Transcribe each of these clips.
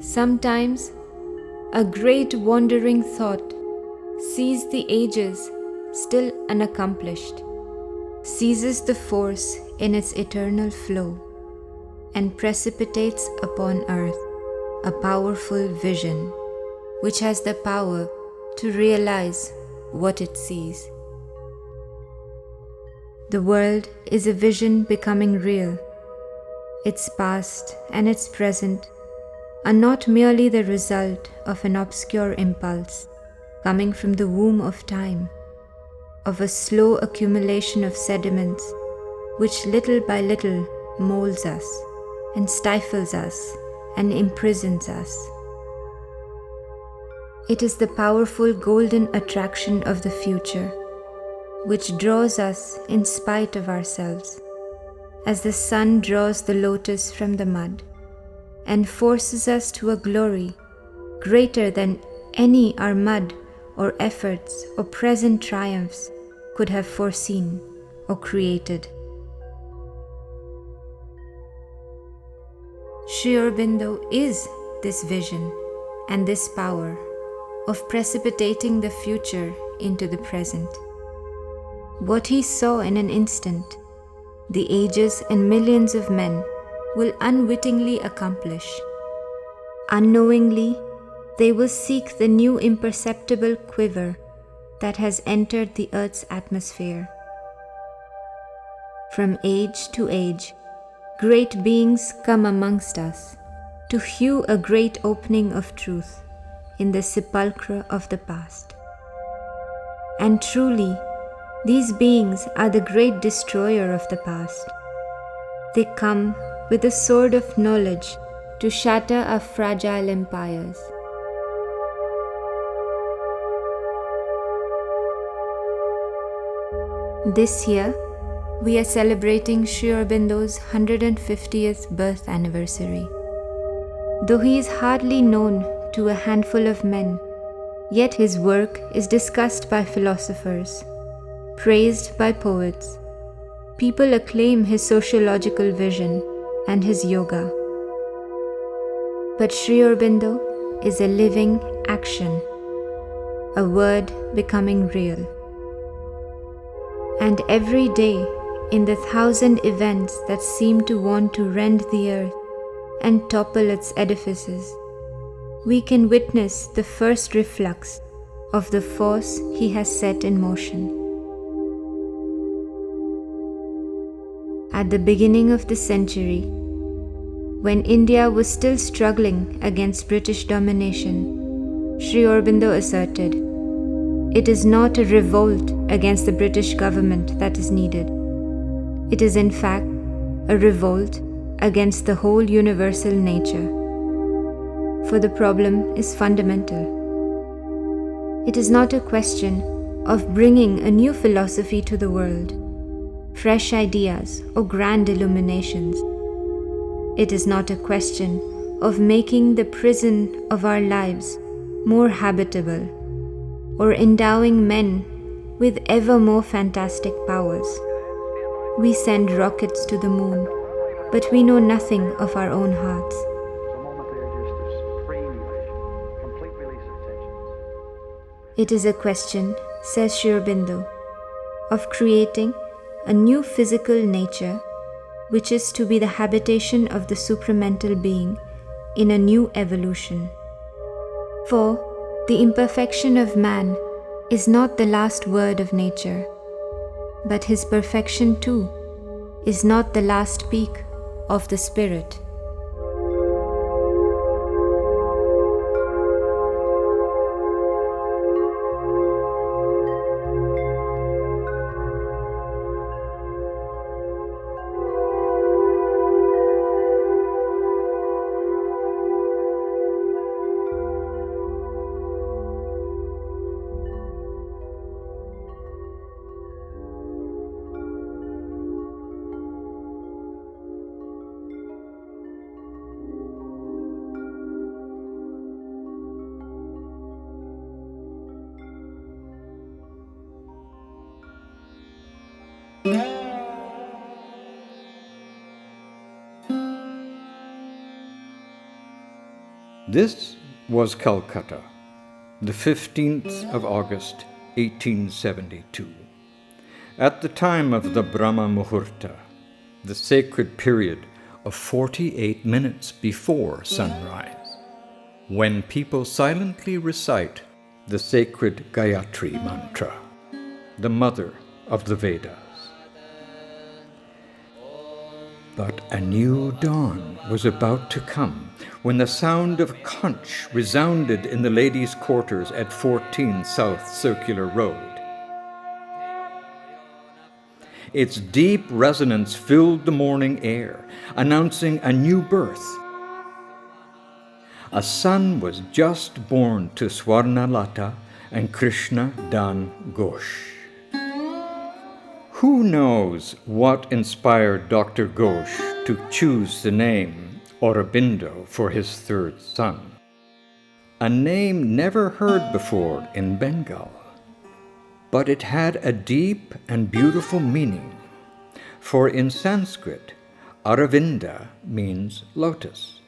Sometimes a great wandering thought sees the ages still unaccomplished, seizes the force in its eternal flow, and precipitates upon earth a powerful vision which has the power to realize what it sees. The world is a vision becoming real. Its past and its present are not merely the result of an obscure impulse coming from the womb of time, of a slow accumulation of sediments which little by little molds us and stifles us and imprisons us. It is the powerful golden attraction of the future which draws us in spite of ourselves, as the sun draws the lotus from the mud, and forces us to a glory greater than any our mud or efforts or present triumphs could have foreseen or created. Sri Aurobindo is this vision and this power of precipitating the future into the present. What he saw in an instant, the ages and millions of men will unwittingly accomplish. Unknowingly, they will seek the new imperceptible quiver that has entered the earth's atmosphere. From age to age, great beings come amongst us to hew a great opening of truth in the sepulchre of the past. And truly, these beings are the great destroyer of the past. They come with the sword of knowledge to shatter our fragile empires. This year, we are celebrating Sri Aurobindo's 150th birth anniversary. Though he is hardly known to a handful of men, yet his work is discussed by philosophers, praised by poets. People acclaim his sociological vision and his yoga. But Sri Aurobindo is a living action, a word becoming real. And every day, in the 1,000 events that seem to want to rend the earth and topple its edifices, we can witness the first reflux of the force he has set in motion. At the beginning of the century, when India was still struggling against British domination, Sri Aurobindo asserted, "It is not a revolt against the British government that is needed. It is in fact a revolt against the whole universal nature. For the problem is fundamental. It is not a question of bringing a new philosophy to the world, fresh ideas or grand illuminations. It is not a question of making the prison of our lives more habitable or endowing men with ever more fantastic powers. We send rockets to the moon, but we know nothing of our own hearts. It is a question, says Sri Aurobindo, of creating a new physical nature which is to be the habitation of the supramental being in a new evolution. For the imperfection of man is not the last word of nature, but his perfection too is not the last peak of the spirit. This was Calcutta, the 15th of August, 1872. At the time of the Brahma Muhurta, the sacred period of 48 minutes before sunrise, when people silently recite the sacred Gayatri mantra, the mother of the Vedas. But a new dawn was about to come when the sound of conch resounded in the ladies' quarters at 14 South Circular Road. Its deep resonance filled the morning air, announcing a new birth. A son was just born to Swarnalata and Krishna Dan Ghosh. Who knows what inspired Dr. Ghosh to choose the name Aurobindo for his third son? A name never heard before in Bengal. But it had a deep and beautiful meaning, for in Sanskrit, Aravinda means lotus,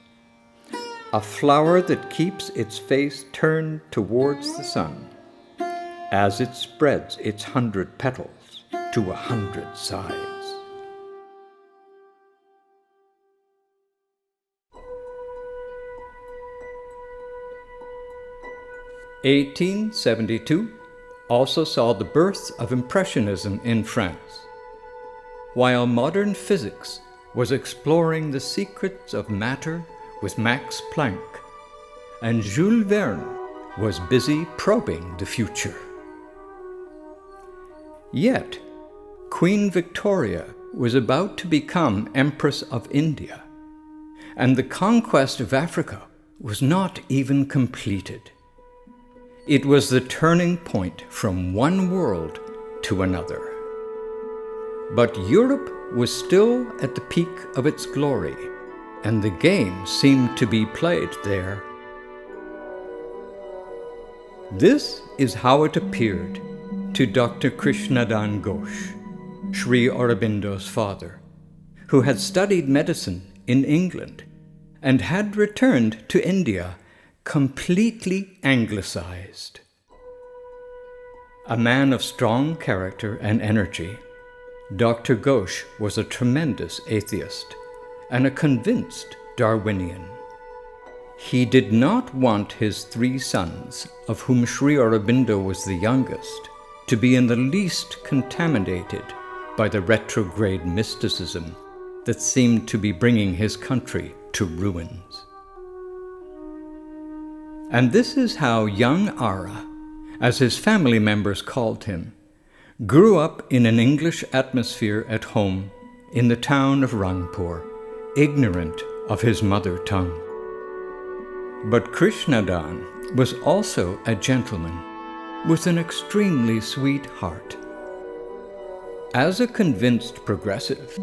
a flower that keeps its face turned towards the sun as it spreads its 100 petals to 100 sides. (1872) also saw the birth of Impressionism in France. While modern physics was exploring the secrets of matter with Max Planck, and Jules Verne was busy probing the future. Yet, Queen Victoria was about to become Empress of India, and the conquest of Africa was not even completed. It was the turning point from one world to another. But Europe was still at the peak of its glory, and the game seemed to be played there. This is how it appeared to Dr. Krishnadan Ghosh, Sri Aurobindo's father, who had studied medicine in England and had returned to India completely anglicized. A man of strong character and energy, Dr. Ghosh was a tremendous atheist and a convinced Darwinian. He did not want his 3 sons, of whom Sri Aurobindo was the youngest, to be in the least contaminated by the retrograde mysticism that seemed to be bringing his country to ruins. And this is how young Ara, as his family members called him, grew up in an English atmosphere at home in the town of Rangpur, ignorant of his mother tongue. But Krishnadan was also a gentleman with an extremely sweet heart. As a convinced progressive,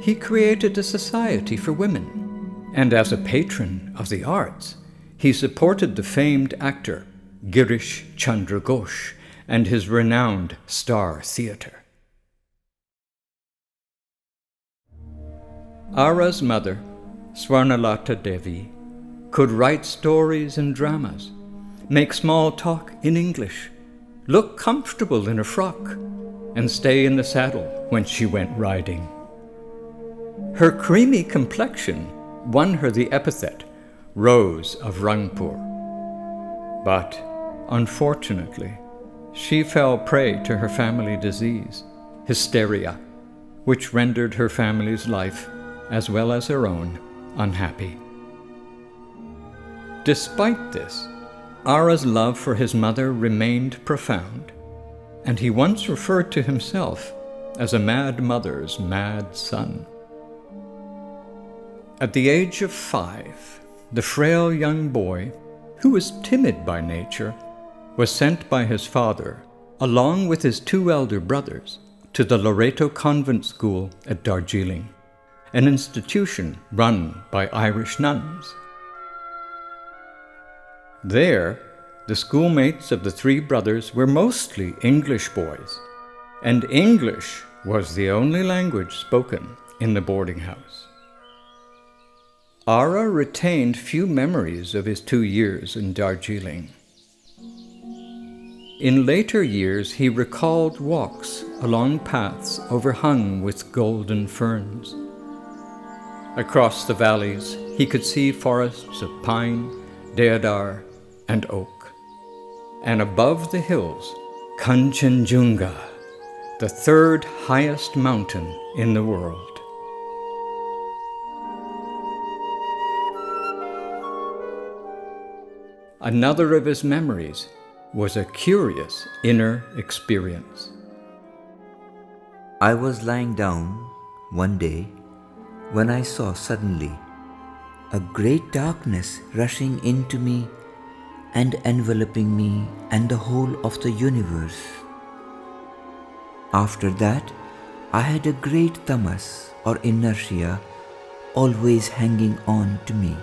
he created a society for women, and as a patron of the arts, he supported the famed actor Girish Chandra Ghosh and his renowned Star Theatre. Ara's mother, Swarnalata Devi, could write stories and dramas, make small talk in English, look comfortable in a frock, and stay in the saddle when she went riding. Her creamy complexion won her the epithet Rose of Rangpur. But, unfortunately, she fell prey to her family disease, hysteria, which rendered her family's life, as well as her own, unhappy. Despite this, Ara's love for his mother remained profound, and he once referred to himself as a mad mother's mad son. At the age of 5, the frail young boy, who was timid by nature, was sent by his father, along with his 2 elder brothers, to the Loreto Convent School at Darjeeling, an institution run by Irish nuns. There, the schoolmates of the 3 brothers were mostly English boys, and English was the only language spoken in the boarding house. Ara retained few memories of his 2 years in Darjeeling. In later years, he recalled walks along paths overhung with golden ferns. Across the valleys, he could see forests of pine, deodar, and oak. And above the hills, Kanchenjunga, the third highest mountain in the world. Another of his memories was a curious inner experience. I was lying down one day when I saw suddenly a great darkness rushing into me and enveloping me and the whole of the universe. After that, I had a great tamas or inertia always hanging on to me.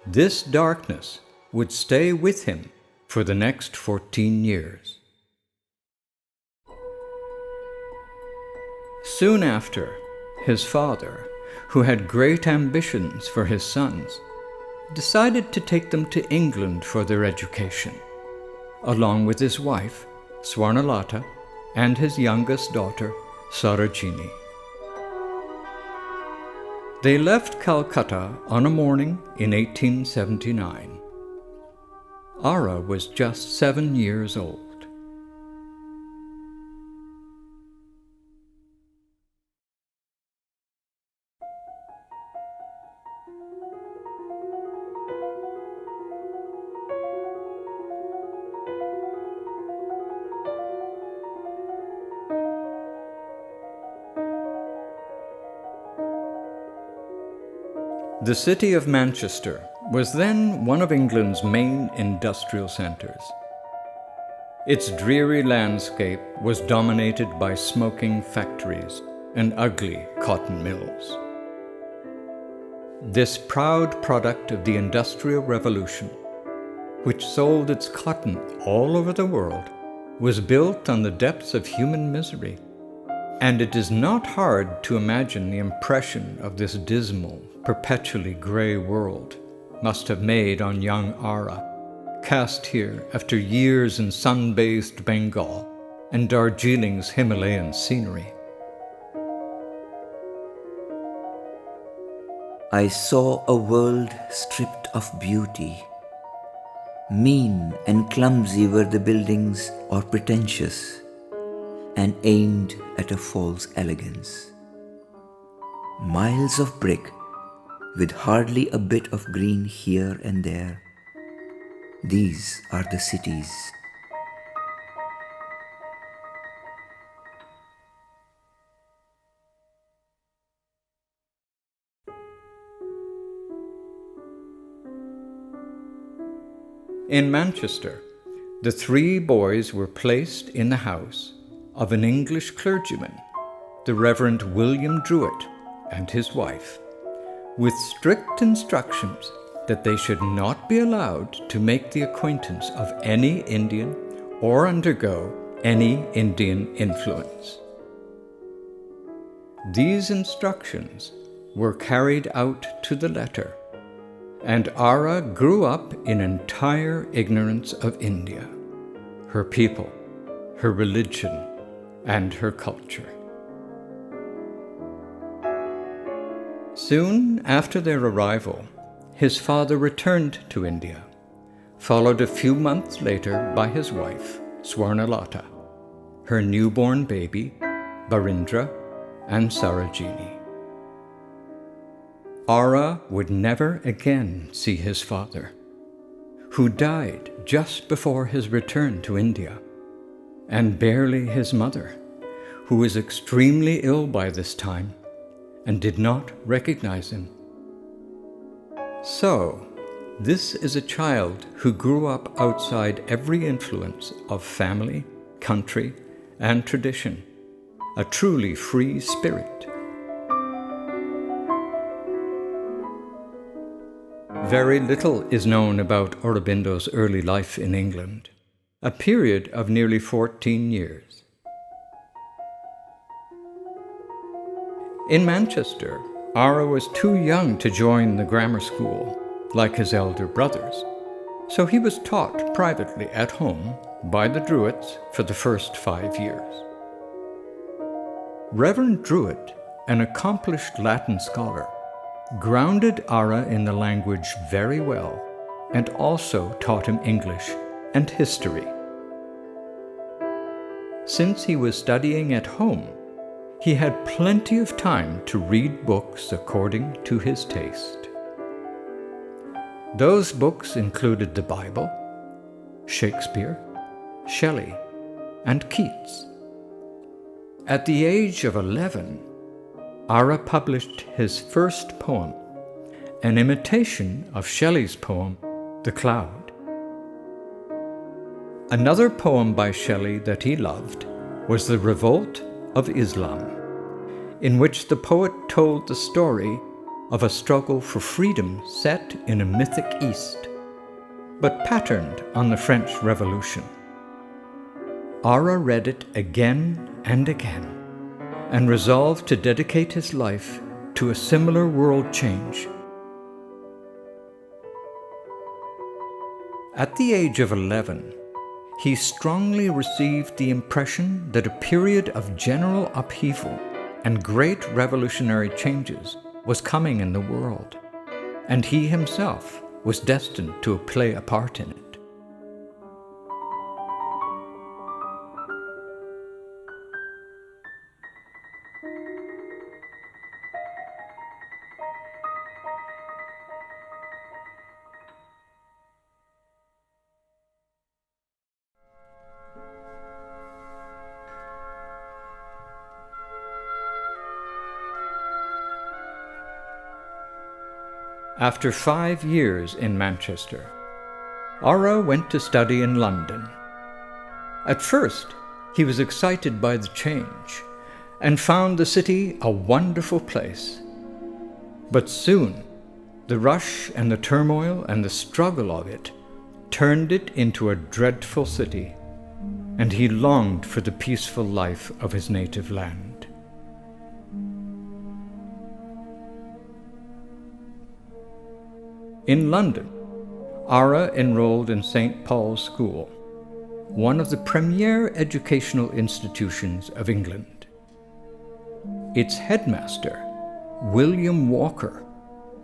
This darkness would stay with him for the next 14 years. Soon after, his father, who had great ambitions for his sons, decided to take them to England for their education, along with his wife, Swarnalata, and his youngest daughter, Sarojini. They left Calcutta on a morning in 1879. Ara was just 7 years old. The city of Manchester was then one of England's main industrial centres. Its dreary landscape was dominated by smoking factories and ugly cotton mills. This proud product of the Industrial Revolution, which sold its cotton all over the world, was built on the depths of human misery. And it is not hard to imagine the impression of this dismal, perpetually grey world must have made on young Ara, cast here after years in sun-bathed Bengal and Darjeeling's Himalayan scenery. I saw a world stripped of beauty. Mean and clumsy were the buildings or pretentious, and aimed at a false elegance. Miles of brick, with hardly a bit of green here and there. These are the cities. In Manchester, the 3 boys were placed in the house of an English clergyman, the Reverend William Druitt, and his wife, with strict instructions that they should not be allowed to make the acquaintance of any Indian or undergo any Indian influence. These instructions were carried out to the letter, and Ara grew up in entire ignorance of India, her people, her religion, and her culture. Soon after their arrival, his father returned to India, followed a few months later by his wife, Swarnalata, her newborn baby, Barindra, and Sarojini. Ara would never again see his father, who died just before his return to India, and barely his mother, who was extremely ill by this time and did not recognize him. So, this is a child who grew up outside every influence of family, country, and tradition, a truly free spirit. Very little is known about Aurobindo's early life in England, a period of nearly 14 years. In Manchester, Ara was too young to join the grammar school, like his elder brothers, so he was taught privately at home by the Druids for the first 5 years. Reverend Druid, an accomplished Latin scholar, grounded Ara in the language very well and also taught him English and history. Since he was studying at home, he had plenty of time to read books according to his taste. Those books included the Bible, Shakespeare, Shelley, and Keats. At the age of 11, Ara published his first poem, an imitation of Shelley's poem, The Cloud. Another poem by Shelley that he loved was The Revolt of Islam, in which the poet told the story of a struggle for freedom set in a mythic East, but patterned on the French Revolution. Ara read it again and again, and resolved to dedicate his life to a similar world change. At the age of 11, he strongly received the impression that a period of general upheaval and great revolutionary changes was coming in the world, and he himself was destined to play a part in it. After 5 years in Manchester, Ara went to study in London. At first, he was excited by the change and found the city a wonderful place. But soon, the rush and the turmoil and the struggle of it turned it into a dreadful city, and he longed for the peaceful life of his native land. In London, Ara enrolled in St. Paul's School, one of the premier educational institutions of England. Its headmaster, William Walker,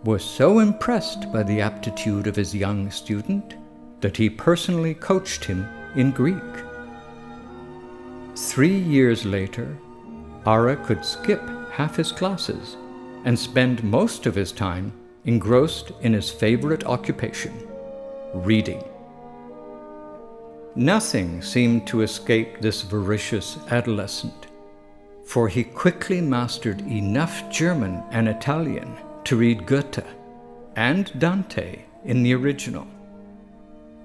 was so impressed by the aptitude of his young student that he personally coached him in Greek. 3 years later, Ara could skip half his classes and spend most of his time engrossed in his favorite occupation, reading. Nothing seemed to escape this voracious adolescent, for he quickly mastered enough German and Italian to read Goethe and Dante in the original,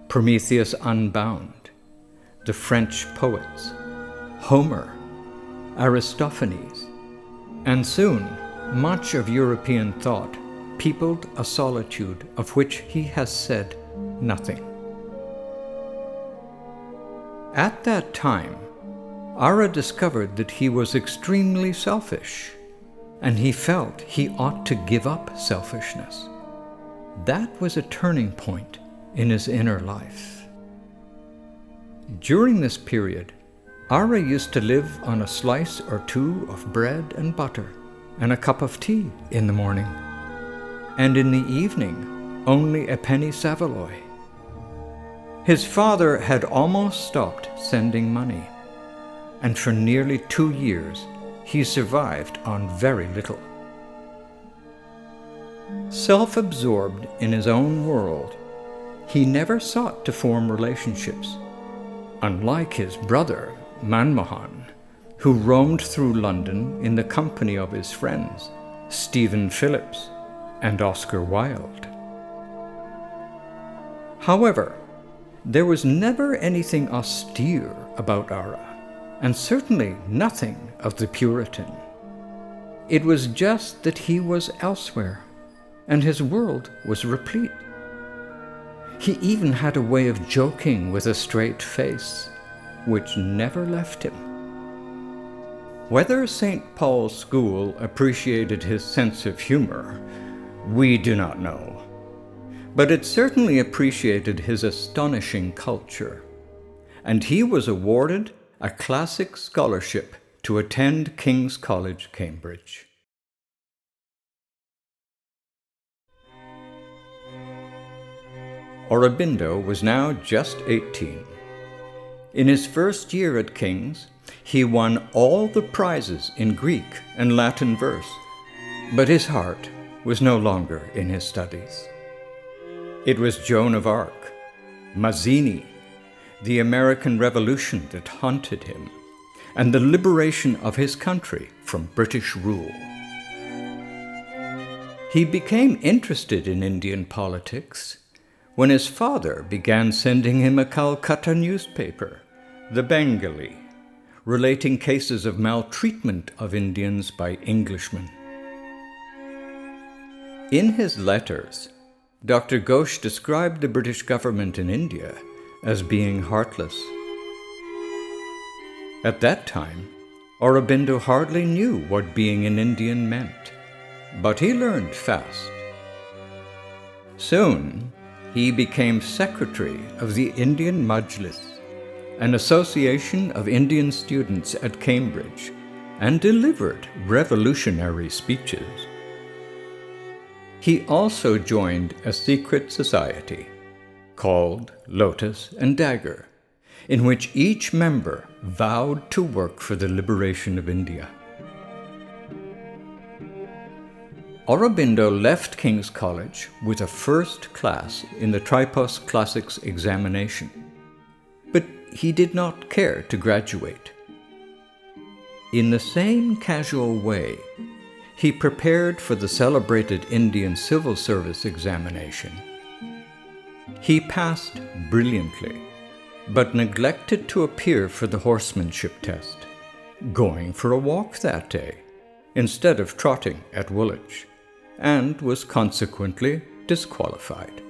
Prometheus Unbound, the French poets, Homer, Aristophanes, and soon much of European thought peopled a solitude of which he has said nothing. At that time, Ara discovered that he was extremely selfish, and he felt he ought to give up selfishness. That was a turning point in his inner life. During this period, Ara used to live on a slice or two of bread and butter and a cup of tea in the morning, and in the evening only a penny saveloy. His father had almost stopped sending money, and for nearly 2 years he survived on very little. Self-absorbed in his own world, he never sought to form relationships, unlike his brother Manmohan, who roamed through London in the company of his friends, Stephen Phillips and Oscar Wilde. However, there was never anything austere about Ara, and certainly nothing of the Puritan. It was just that he was elsewhere, and his world was replete. He even had a way of joking with a straight face, which never left him. Whether St. Paul's School appreciated his sense of humor, we do not know. But it certainly appreciated his astonishing culture, and he was awarded a classic scholarship to attend King's College, Cambridge. Aurobindo was now just 18. In his first year at King's, he won all the prizes in Greek and Latin verse, but his heart was no longer in his studies. It was Joan of Arc, Mazzini, the American Revolution that haunted him, and the liberation of his country from British rule. He became interested in Indian politics when his father began sending him a Calcutta newspaper, the Bengali, relating cases of maltreatment of Indians by Englishmen. In his letters, Dr. Ghosh described the British government in India as being heartless. At that time, Aurobindo hardly knew what being an Indian meant, but he learned fast. Soon, he became secretary of the Indian Majlis, an association of Indian students at Cambridge, and delivered revolutionary speeches. He also joined a secret society called Lotus and Dagger, in which each member vowed to work for the liberation of India. Aurobindo left King's College with a first class in the Tripos Classics examination, but he did not care to graduate. In the same casual way, he prepared for the celebrated Indian Civil Service examination. He passed brilliantly, but neglected to appear for the horsemanship test, going for a walk that day instead of trotting at Woolwich, and was consequently disqualified.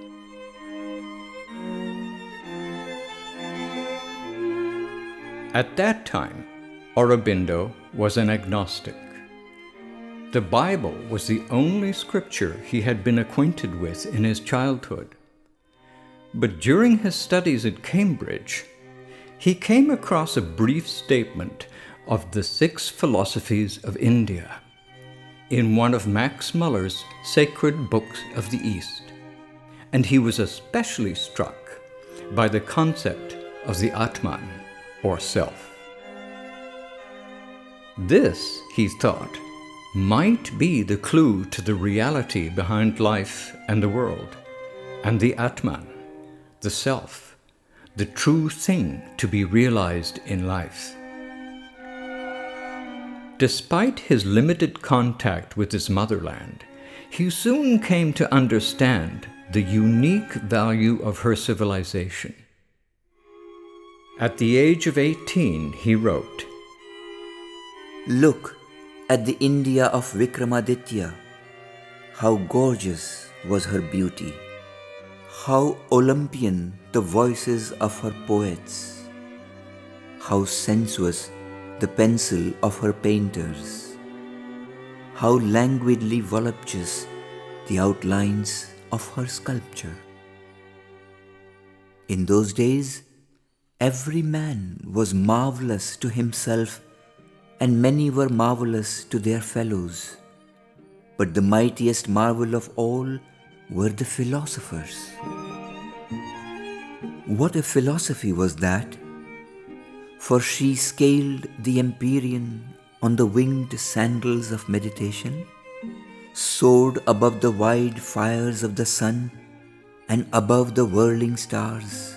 At that time, Aurobindo was an agnostic. The Bible was the only scripture he had been acquainted with in his childhood. But during his studies at Cambridge, he came across a brief statement of the 6 philosophies of India in one of Max Muller's Sacred Books of the East, and he was especially struck by the concept of the Atman, or self. This, he thought, might be the clue to the reality behind life and the world, and the Atman, the self, the true thing to be realized in life. Despite his limited contact with his motherland, he soon came to understand the unique value of her civilization. At the age of 18, he wrote, "Look at the India of Vikramaditya. How gorgeous was her beauty. How Olympian the voices of her poets. How sensuous the pencil of her painters. How languidly voluptuous the outlines of her sculpture. In those days, every man was marvelous to himself, and many were marvelous to their fellows. But the mightiest marvel of all were the philosophers." What a philosophy was that! For she scaled the empyrean on the winged sandals of meditation, soared above the wide fires of the sun and above the whirling stars,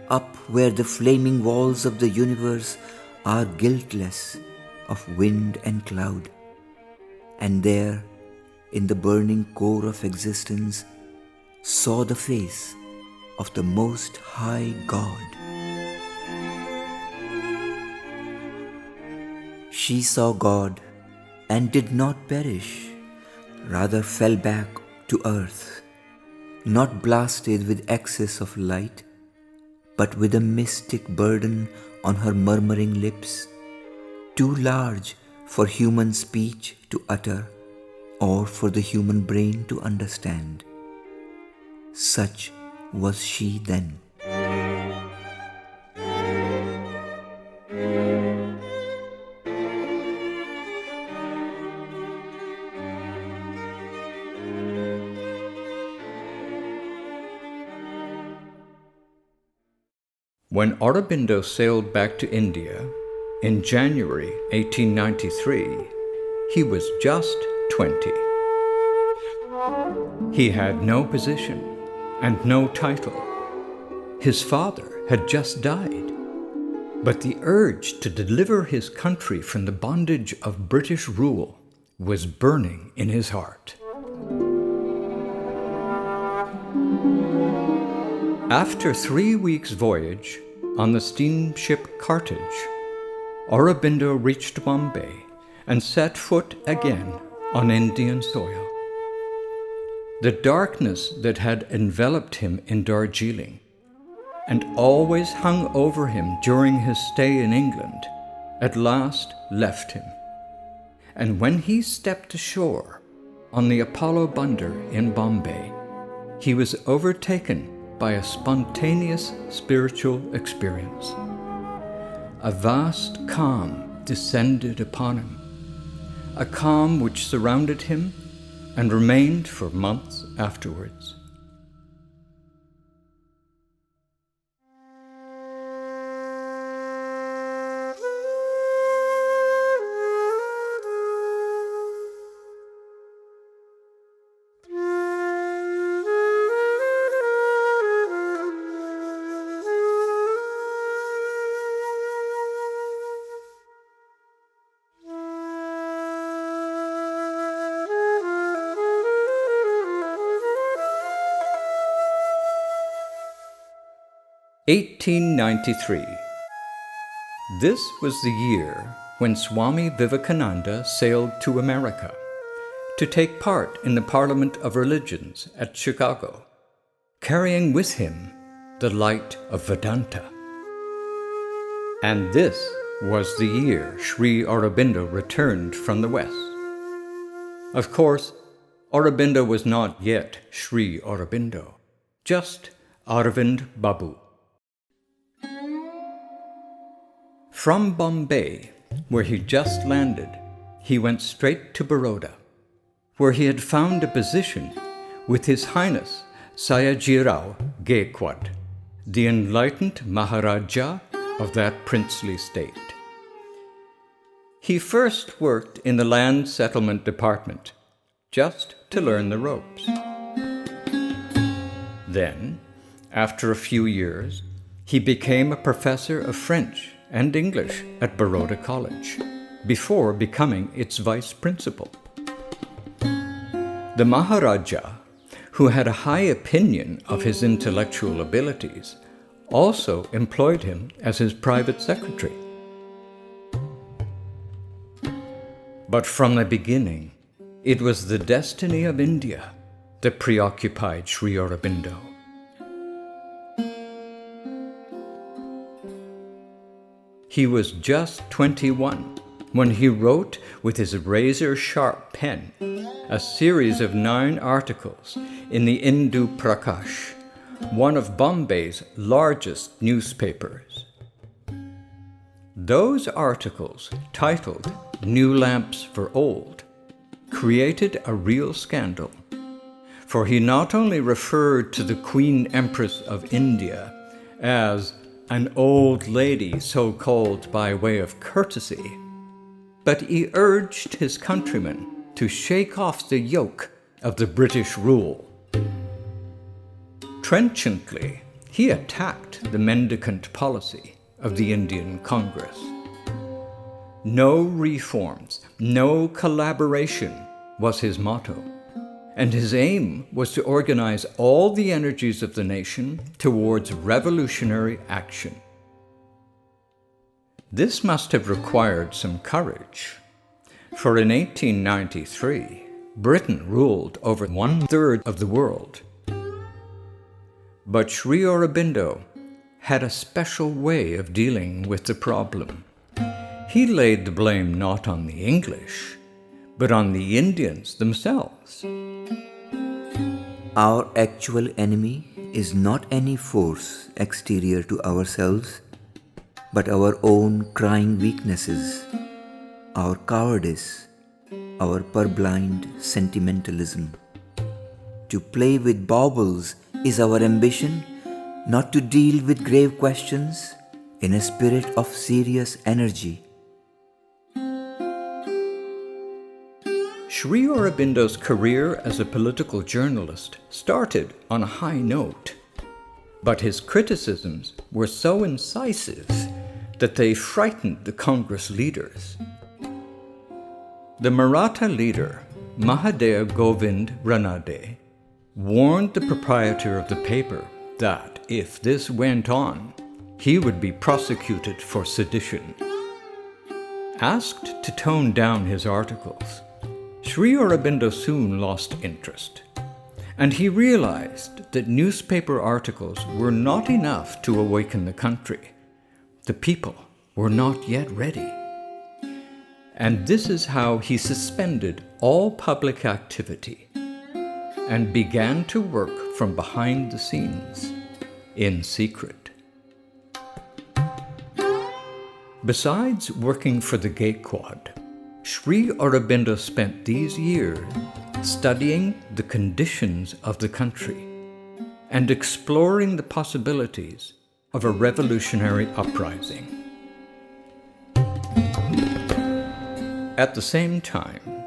up where the flaming walls of the universe are guiltless of wind and cloud, and there, in the burning core of existence, saw the face of the Most High God. She saw God and did not perish, rather fell back to earth, not blasted with excess of light, but with a mystic burden on her murmuring lips, too large for human speech to utter or for the human brain to understand. Such was she then. When Aurobindo sailed back to India in January 1893, he was just 20. He had no position and no title. His father had just died, but the urge to deliver his country from the bondage of British rule was burning in his heart. After 3 weeks' voyage on the steamship Carthage, Aurobindo reached Bombay and set foot again on Indian soil. The darkness that had enveloped him in Darjeeling and always hung over him during his stay in England at last left him. And when he stepped ashore on the Apollo Bunder in Bombay, he was overtaken by a spontaneous spiritual experience. A vast calm descended upon him, a calm which surrounded him and remained for months afterwards. (1893). This was the year when Swami Vivekananda sailed to America to take part in the Parliament of Religions at Chicago, carrying with him the light of Vedanta. And this was the year Sri Aurobindo returned from the West. Of course, Aurobindo was not yet Sri Aurobindo, just Arvind Babu. From Bombay, where he just landed, he went straight to Baroda, where he had found a position with His Highness Sayajirao Gaikwad, the enlightened Maharaja of that princely state. He first worked in the Land Settlement Department, just to learn the ropes. Then, after a few years, he became a professor of French and English at Baroda College, before becoming its vice principal. The Maharaja, who had a high opinion of his intellectual abilities, also employed him as his private secretary. But from the beginning, it was the destiny of India that preoccupied Sri Aurobindo. He was just 21 when he wrote with his razor-sharp pen a series of 9 articles in the Hindu Prakash, one of Bombay's largest newspapers. Those articles, titled New Lamps for Old, created a real scandal, for he not only referred to the Queen Empress of India as an old lady so called by way of courtesy, but he urged his countrymen to shake off the yoke of the British rule. Trenchantly, he attacked the mendicant policy of the Indian Congress. No reforms, no collaboration was his motto, and his aim was to organize all the energies of the nation towards revolutionary action. This must have required some courage, for in 1893, Britain ruled over 1/3 of the world. But Sri Aurobindo had a special way of dealing with the problem. he laid the blame not on the English, but on the Indians themselves. Our actual enemy is not any force exterior to ourselves, but our own crying weaknesses, our cowardice, our purblind sentimentalism. To play with baubles is our ambition, not to deal with grave questions in a spirit of serious energy. Sri Aurobindo's career as a political journalist started on a high note, but his criticisms were so incisive that they frightened the Congress leaders. The Maratha leader, Mahadeo Govind Ranade, warned the proprietor of the paper that if this went on, he would be prosecuted for sedition. Asked to tone down his articles, Sri Aurobindo soon lost interest, and he realized that newspaper articles were not enough to awaken the country. The people were not yet ready. And this is how he suspended all public activity and began to work from behind the scenes, in secret. Besides working for the Gaekwad, Sri Aurobindo spent these years studying the conditions of the country and exploring the possibilities of a revolutionary uprising. At the same time,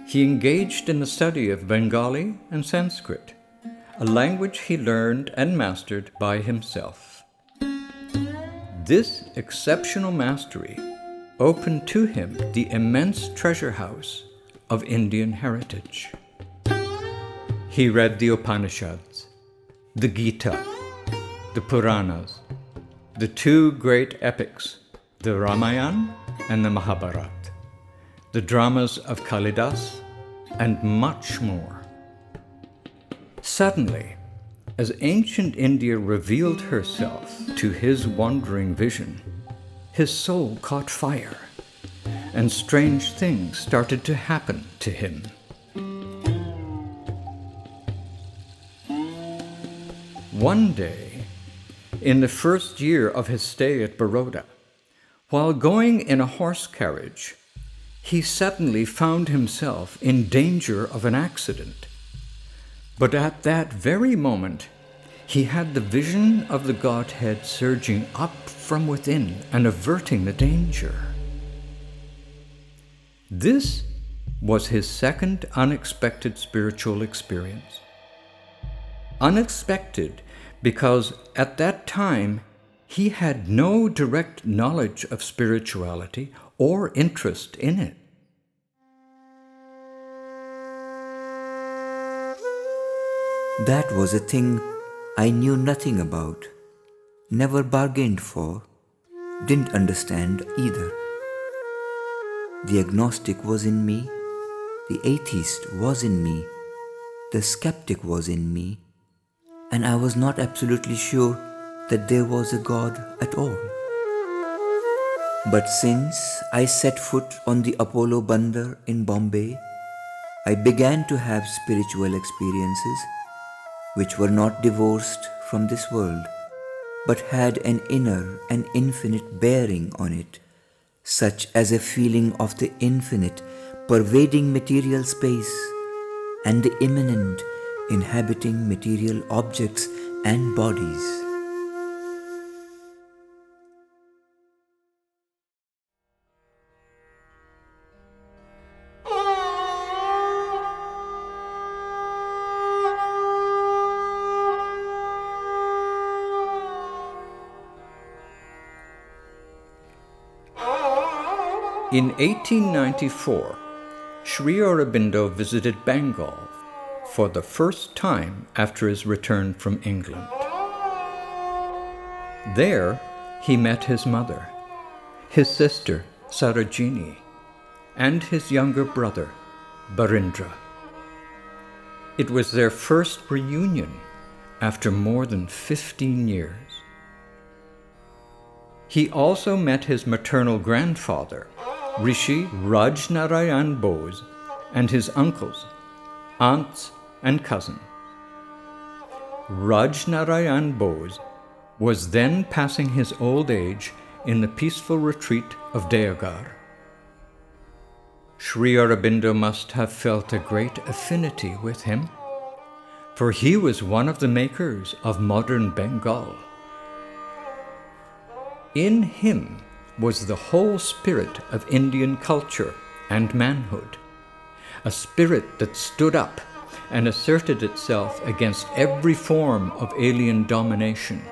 he engaged in the study of Bengali and Sanskrit, a language he learned and mastered by himself. This exceptional mastery opened to him the immense treasure house of Indian heritage. He read the Upanishads, the Gita, the Puranas, the two great epics, the Ramayana and the Mahabharata, the dramas of Kalidas, and much more. Suddenly, as ancient India revealed herself to his wandering vision, his soul caught fire, and strange things started to happen to him. One day, in the first year of his stay at Baroda, while going in a horse carriage, he suddenly found himself in danger of an accident. But at that very moment, he had the vision of the Godhead surging up from within and averting the danger. This was his second unexpected spiritual experience. Unexpected because at that time he had no direct knowledge of spirituality or interest in it. That was a thing I knew nothing about, never bargained for, didn't understand either. The agnostic was in me, the atheist was in me, the skeptic was in me, and I was not absolutely sure that there was a God at all. But since I set foot on the Apollo Bandar in Bombay, I began to have spiritual experiences which were not divorced from this world, but had an inner and infinite bearing on it, such as a feeling of the infinite pervading material space and the immanent inhabiting material objects and bodies. In 1894, Sri Aurobindo visited Bengal for the first time after his return from England. There, he met his mother, his sister Sarojini, and his younger brother, Barindra. It was their first reunion after more than 15 years. He also met his maternal grandfather, Rishi Rajnarayan Bose, and his uncles, aunts, and cousins. Rajnarayan Bose was then passing his old age in the peaceful retreat of Deogar. Sri Aurobindo must have felt a great affinity with him, for he was one of the makers of modern Bengal. In him was the whole spirit of Indian culture and manhood, a spirit that stood up and asserted itself against every form of alien domination,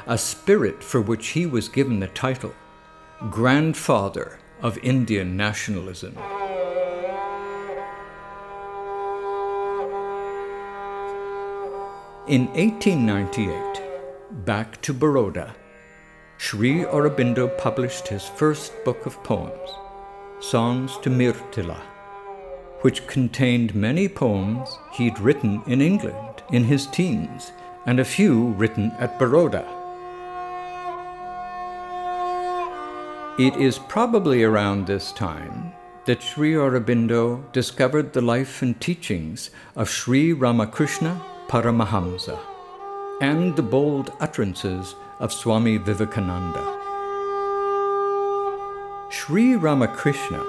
a spirit for which he was given the title Grandfather of Indian Nationalism. In 1898, back to Baroda, Sri Aurobindo published his first book of poems, Songs to Mirtila, which contained many poems he'd written in England in his teens and a few written at Baroda. It is probably around this time that Sri Aurobindo discovered the life and teachings of Sri Ramakrishna Paramahamsa and the bold utterances of Swami Vivekananda. Sri Ramakrishna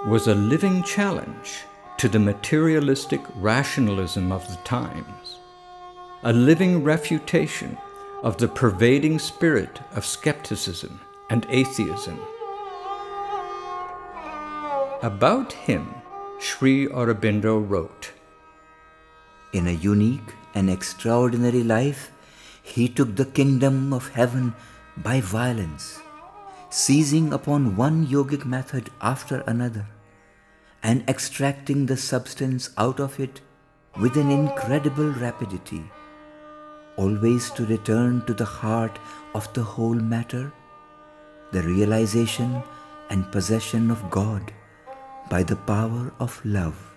was a living challenge to the materialistic rationalism of the times, a living refutation of the pervading spirit of skepticism and atheism. About him, Sri Aurobindo wrote, In a unique and extraordinary life, he took the kingdom of heaven by violence, seizing upon one yogic method after another, and extracting the substance out of it with an incredible rapidity, always to return to the heart of the whole matter, the realization and possession of God by the power of love.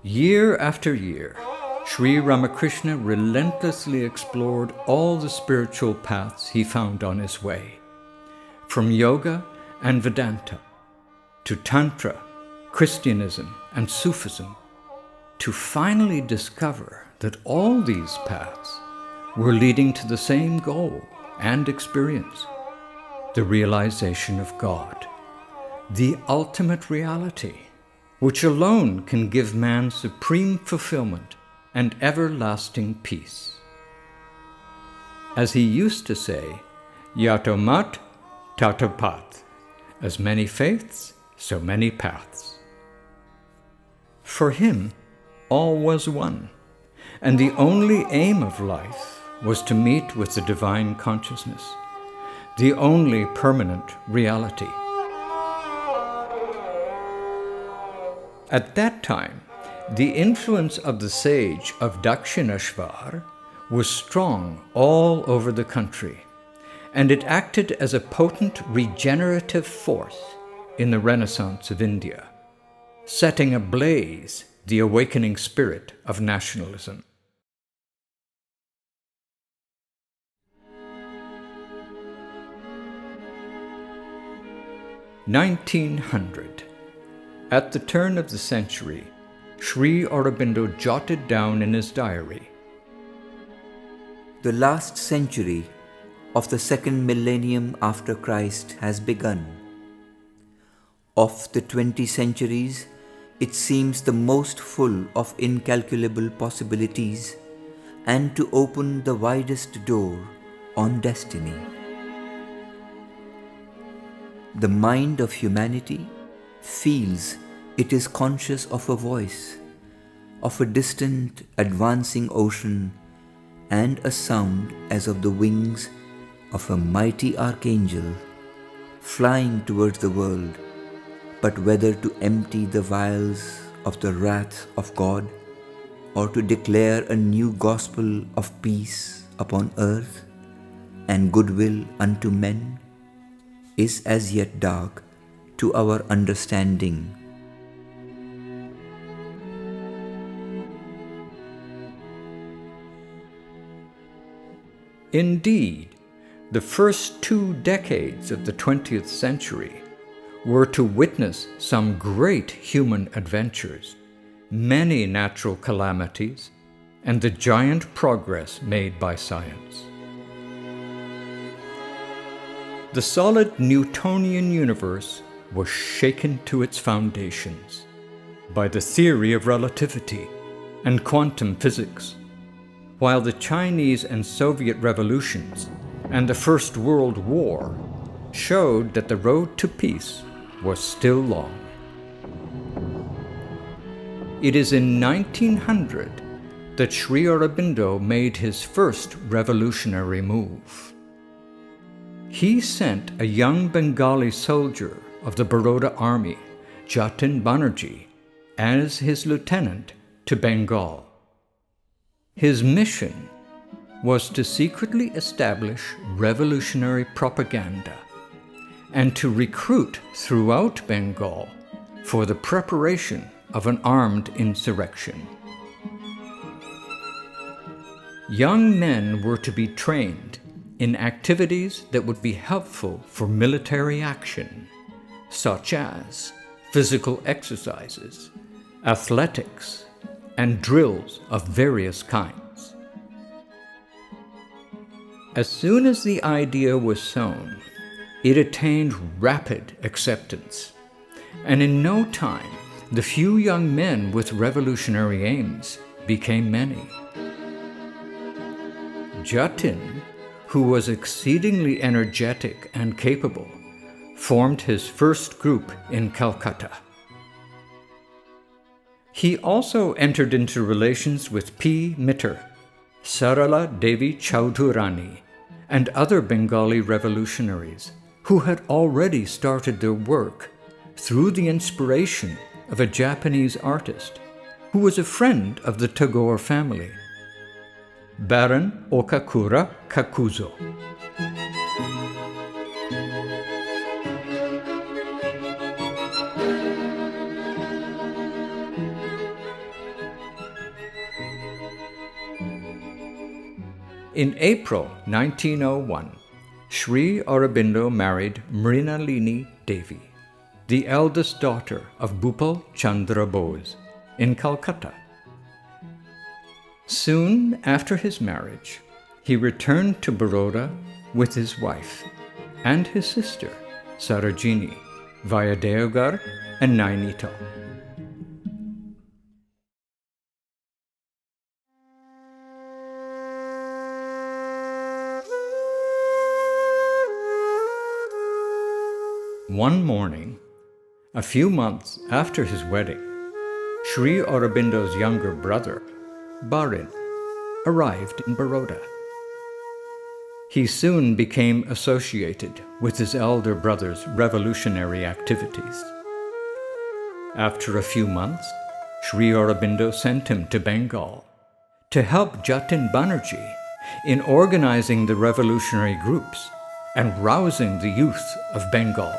Year after year, Sri Ramakrishna relentlessly explored all the spiritual paths he found on his way, from yoga and Vedanta, to Tantra, Christianism, and Sufism, to finally discover that all these paths were leading to the same goal and experience, the realization of God, the ultimate reality, which alone can give man supreme fulfillment and everlasting peace. As he used to say, Yato mat, tato path, as many faiths, so many paths. For him, all was one, and the only aim of life was to meet with the divine consciousness, the only permanent reality. At that time, the influence of the sage of Dakshineshwar was strong all over the country, and it acted as a potent regenerative force in the Renaissance of India, setting ablaze the awakening spirit of nationalism. (1900). At the turn of the century, Sri Aurobindo jotted down in his diary, The last century of the second millennium after Christ has begun. Of the 20 centuries, it seems the most full of incalculable possibilities and to open the widest door on destiny. The mind of humanity feels it is conscious of a voice, of a distant advancing ocean, and a sound as of the wings of a mighty archangel flying towards the world, but whether to empty the vials of the wrath of God or to declare a new gospel of peace upon earth and goodwill unto men is as yet dark to our understanding. Indeed, the first 2 decades of the 20th century were to witness some great human adventures, many natural calamities, and the giant progress made by science. The solid Newtonian universe was shaken to its foundations by the theory of relativity and quantum physics, while the Chinese and Soviet revolutions and the First World War showed that the road to peace was still long. It is in 1900 that Sri Aurobindo made his first revolutionary move. He sent a young Bengali soldier of the Baroda army, Jatin Banerjee, as his lieutenant to Bengal. His mission was to secretly establish revolutionary propaganda and to recruit throughout Bengal for the preparation of an armed insurrection. Young men were to be trained in activities that would be helpful for military action, such as physical exercises, athletics, and drills of various kinds. As soon as the idea was sown, it attained rapid acceptance, and in no time, the few young men with revolutionary aims became many. Jatin, who was exceedingly energetic and capable, formed his first group in Calcutta. He also entered into relations with P. Mitter, Sarala Devi Chaudhurani, and other Bengali revolutionaries who had already started their work through the inspiration of a Japanese artist who was a friend of the Tagore family, Baron Okakura Kakuzo. In April 1901, Sri Aurobindo married Mrinalini Devi, the eldest daughter of Bhupal Chandra Bose, in Calcutta. Soon after his marriage, he returned to Baroda with his wife and his sister, Sarojini, via Deoghar and Nainital. One morning, a few months after his wedding, Sri Aurobindo's younger brother, Barin, arrived in Baroda. He soon became associated with his elder brother's revolutionary activities. After a few months, Sri Aurobindo sent him to Bengal to help Jatin Banerjee in organizing the revolutionary groups and rousing the youth of Bengal.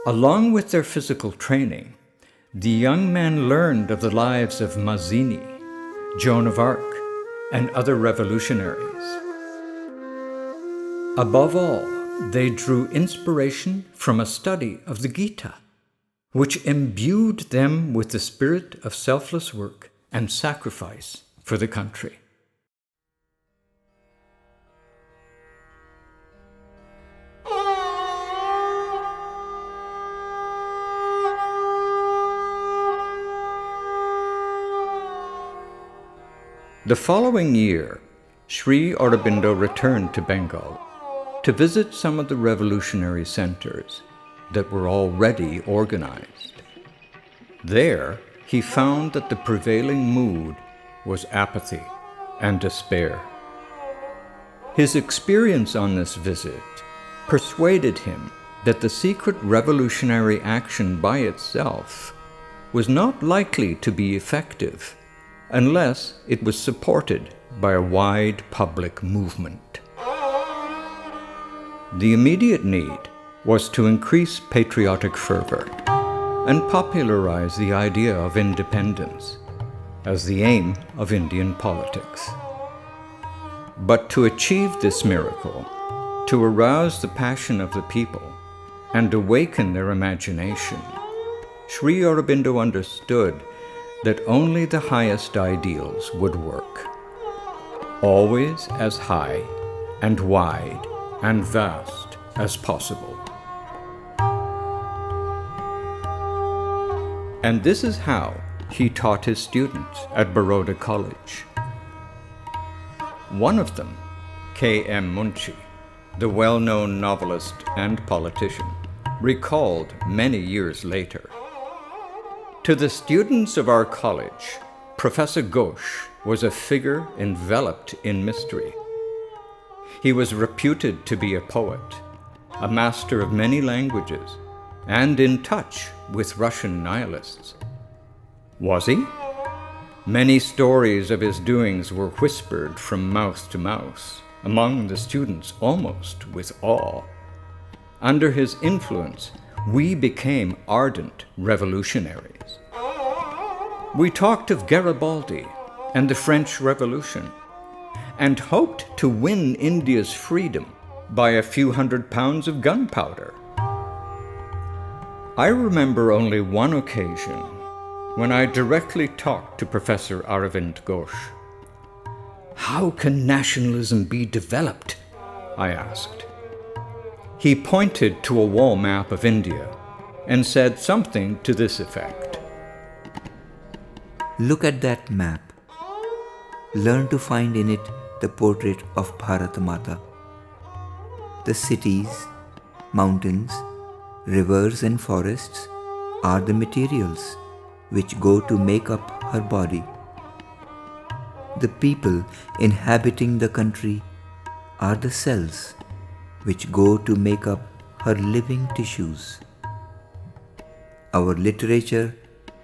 Along with their physical training, the young men learned of the lives of Mazzini, Joan of Arc, and other revolutionaries. Above all, they drew inspiration from a study of the Gita, which imbued them with the spirit of selfless work and sacrifice for the country. The following year, Sri Aurobindo returned to Bengal to visit some of the revolutionary centers that were already organized. There, he found that the prevailing mood was apathy and despair. His experience on this visit persuaded him that the secret revolutionary action by itself was not likely to be effective unless it was supported by a wide public movement. The immediate need was to increase patriotic fervor and popularize the idea of independence as the aim of Indian politics. But to achieve this miracle, to arouse the passion of the people and awaken their imagination, Sri Aurobindo understood that only the highest ideals would work, always as high and wide and vast as possible. And this is how he taught his students at Baroda College. One of them, K.M. Munshi, the well-known novelist and politician, recalled many years later, "To the students of our college, Professor Ghosh was a figure enveloped in mystery. He was reputed to be a poet, a master of many languages, and in touch with Russian nihilists. Was he? Many stories of his doings were whispered from mouth to mouth, among the students almost with awe. Under his influence, we became ardent revolutionaries. We talked of Garibaldi and the French Revolution, and hoped to win India's freedom by a few £100 of gunpowder. I remember only one occasion when I directly talked to Professor Aravind Ghosh. How can nationalism be developed? I asked. He pointed to a wall map of India and said something to this effect. Look at that map. Learn to find in it the portrait of Bharat Mata. The cities, mountains, rivers and forests are the materials which go to make up her body. The people inhabiting the country are the cells which go to make up her living tissues. Our literature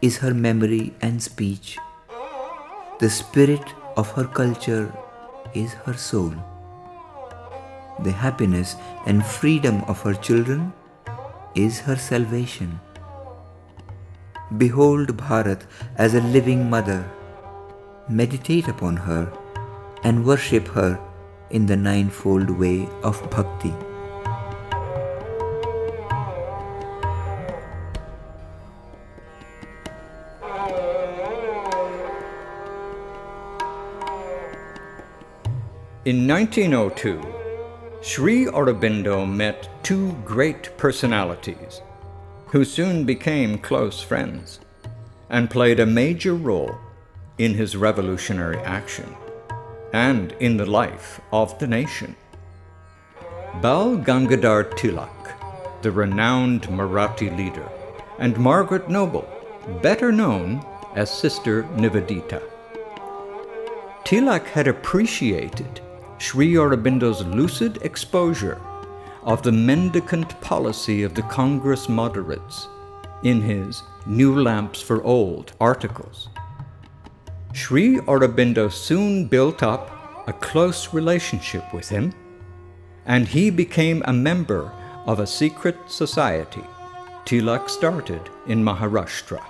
is her memory and speech. The spirit of her culture is her soul. The happiness and freedom of her children is her salvation. Behold Bharat as a living mother. Meditate upon her and worship her in the ninefold way of bhakti. In 1902, Sri Aurobindo met two great personalities who soon became close friends and played a major role in his revolutionary action and in the life of the nation. Bal Gangadhar Tilak, the renowned Marathi leader, and Margaret Noble, better known as Sister Nivedita. Tilak had appreciated Sri Aurobindo's lucid exposure of the mendicant policy of the Congress moderates in his New Lamps for Old articles. Sri Aurobindo soon built up a close relationship with him, and he became a member of a secret society Tilak started in Maharashtra.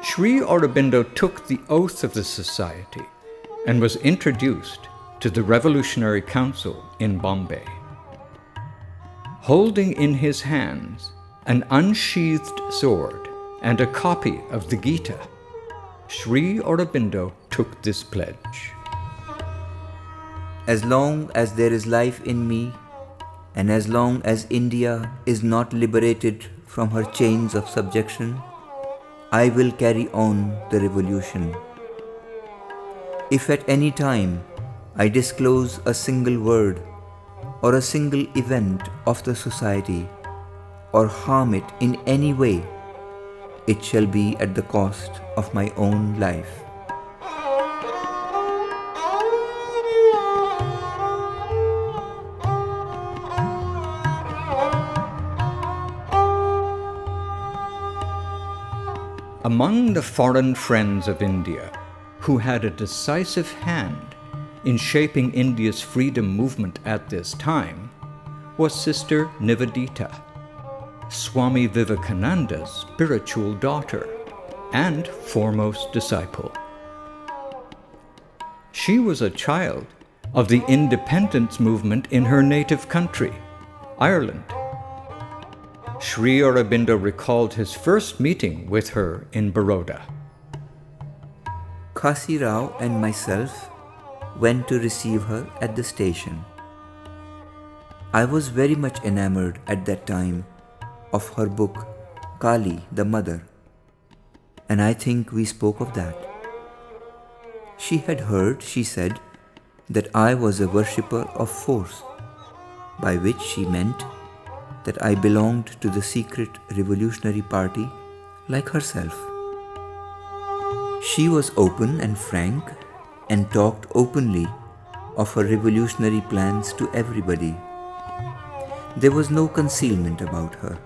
Sri Aurobindo took the oath of the society and was introduced to the Revolutionary Council in Bombay. Holding in his hands an unsheathed sword and a copy of the Gita, Sri Aurobindo took this pledge. As long as there is life in me, and as long as India is not liberated from her chains of subjection, I will carry on the revolution. If at any time I disclose a single word or a single event of the society or harm it in any way, it shall be at the cost of my own life. Among the foreign friends of India who had a decisive hand in shaping India's freedom movement at this time was Sister Nivedita, Swami Vivekananda's spiritual daughter and foremost disciple. she was a child of the independence movement in her native country, Ireland. Sri Aurobindo recalled his first meeting with her in Baroda. Khasi Rao and myself went to receive her at the station. I was very much enamored at that time of her book, Kali, the Mother, and I think we spoke of that. She had heard, she said, that I was a worshipper of force, by which she meant that I belonged to the secret revolutionary party like herself. She was open and frank and talked openly of her revolutionary plans to everybody. There was no concealment about her.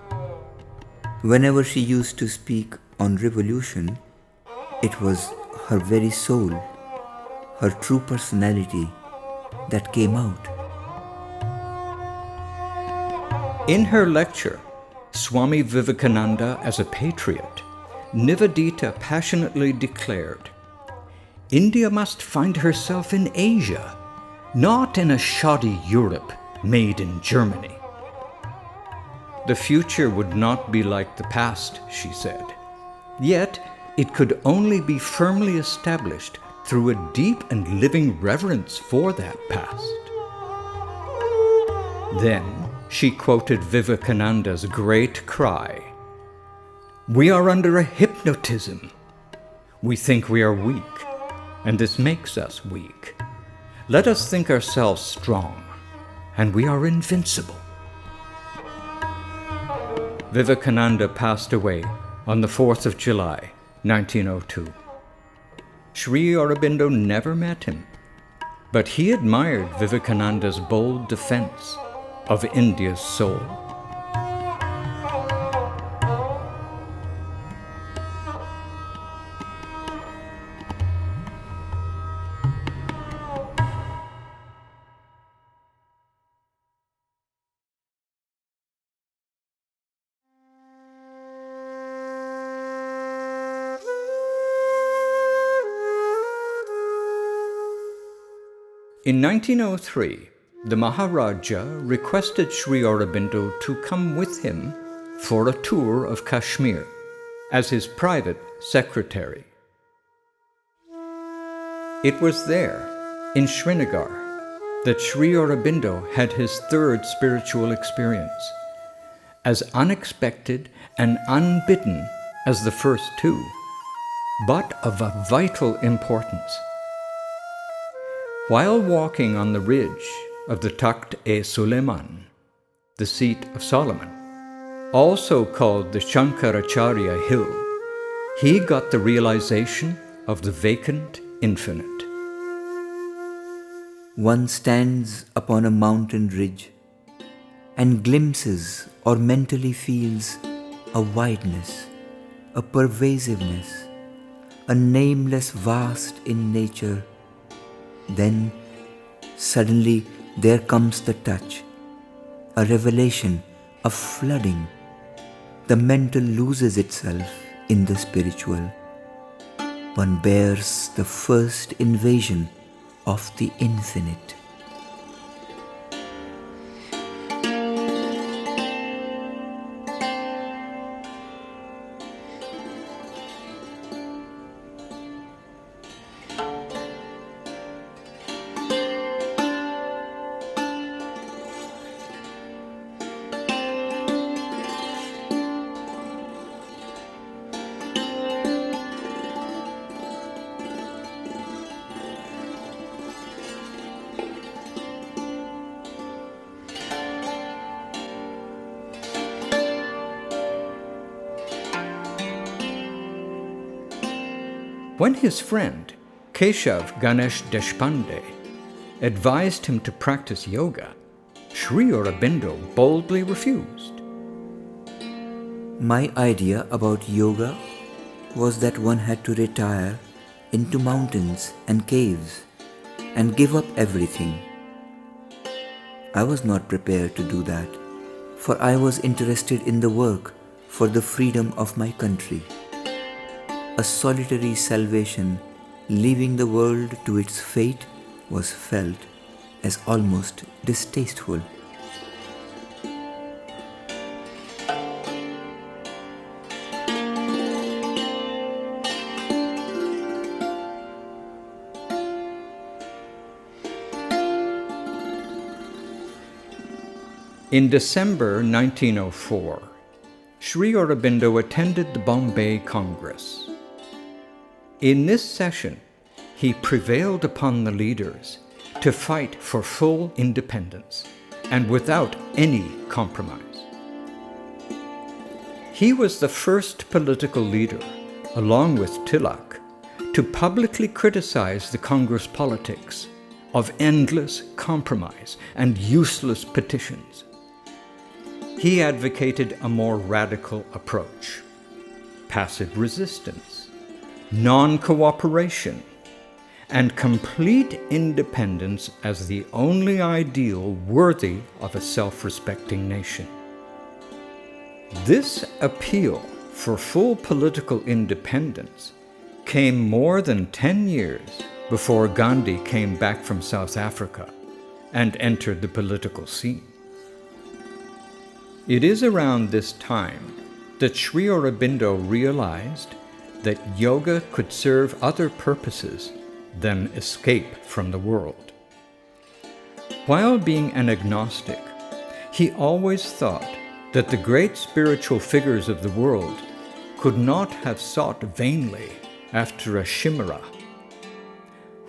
Whenever she used to speak on revolution, it was her very soul, her true personality that came out. In her lecture, Swami Vivekananda as a Patriot, Nivedita passionately declared, India must find herself in Asia, not in a shoddy Europe made in Germany. The future would not be like the past, she said. Yet, it could only be firmly established through a deep and living reverence for that past. Then, she quoted Vivekananda's great cry, "We are under a hypnotism. We think we are weak, and this makes us weak. Let us think ourselves strong, and we are invincible." Vivekananda passed away on the 4th of July, 1902. Sri Aurobindo never met him, but he admired Vivekananda's bold defense of India's soul. In 1903, the Maharaja requested Sri Aurobindo to come with him for a tour of Kashmir as his private secretary. It was there, in Srinagar, that Sri Aurobindo had his third spiritual experience, as unexpected and unbidden as the first two, but of a vital importance. While walking on the ridge of the Takht-e-Suleiman, the seat of Solomon, also called the Shankaracharya Hill, he got the realization of the vacant infinite. One stands upon a mountain ridge and glimpses or mentally feels a wideness, a pervasiveness, a nameless vast in nature. Then, suddenly, there comes the touch, a revelation, a flooding. The mental loses itself in the spiritual. One bears the first invasion of the infinite. When his friend, Keshav Ganesh Deshpande, advised him to practice yoga, Sri Aurobindo boldly refused. My idea about yoga was that one had to retire into mountains and caves and give up everything. I was not prepared to do that, for I was interested in the work for the freedom of my country. A solitary salvation leaving the world to its fate was felt as almost distasteful. In December 1904, Sri Aurobindo attended the Bombay Congress. In this session, he prevailed upon the leaders to fight for full independence and without any compromise. He was the first political leader, along with Tilak, to publicly criticize the Congress politics of endless compromise and useless petitions. He advocated a more radical approach: passive resistance, non-cooperation, and complete independence as the only ideal worthy of a self-respecting nation. This appeal for full political independence came more than 10 years before Gandhi came back from South Africa and entered the political scene. It is around this time that Sri Aurobindo realized that yoga could serve other purposes than escape from the world. While being an agnostic, he always thought that the great spiritual figures of the world could not have sought vainly after a chimera.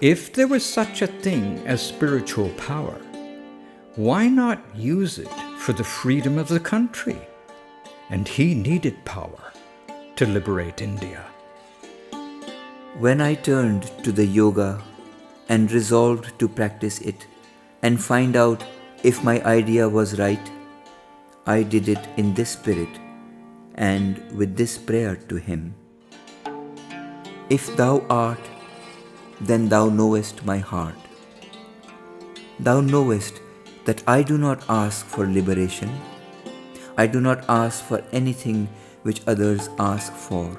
If there was such a thing as spiritual power, why not use it for the freedom of the country? And he needed power to liberate India. When I turned to the yoga and resolved to practice it and find out if my idea was right, I did it in this spirit and with this prayer to him: If thou art, then thou knowest my heart. Thou knowest that I do not ask for liberation. I do not ask for anything which others ask for.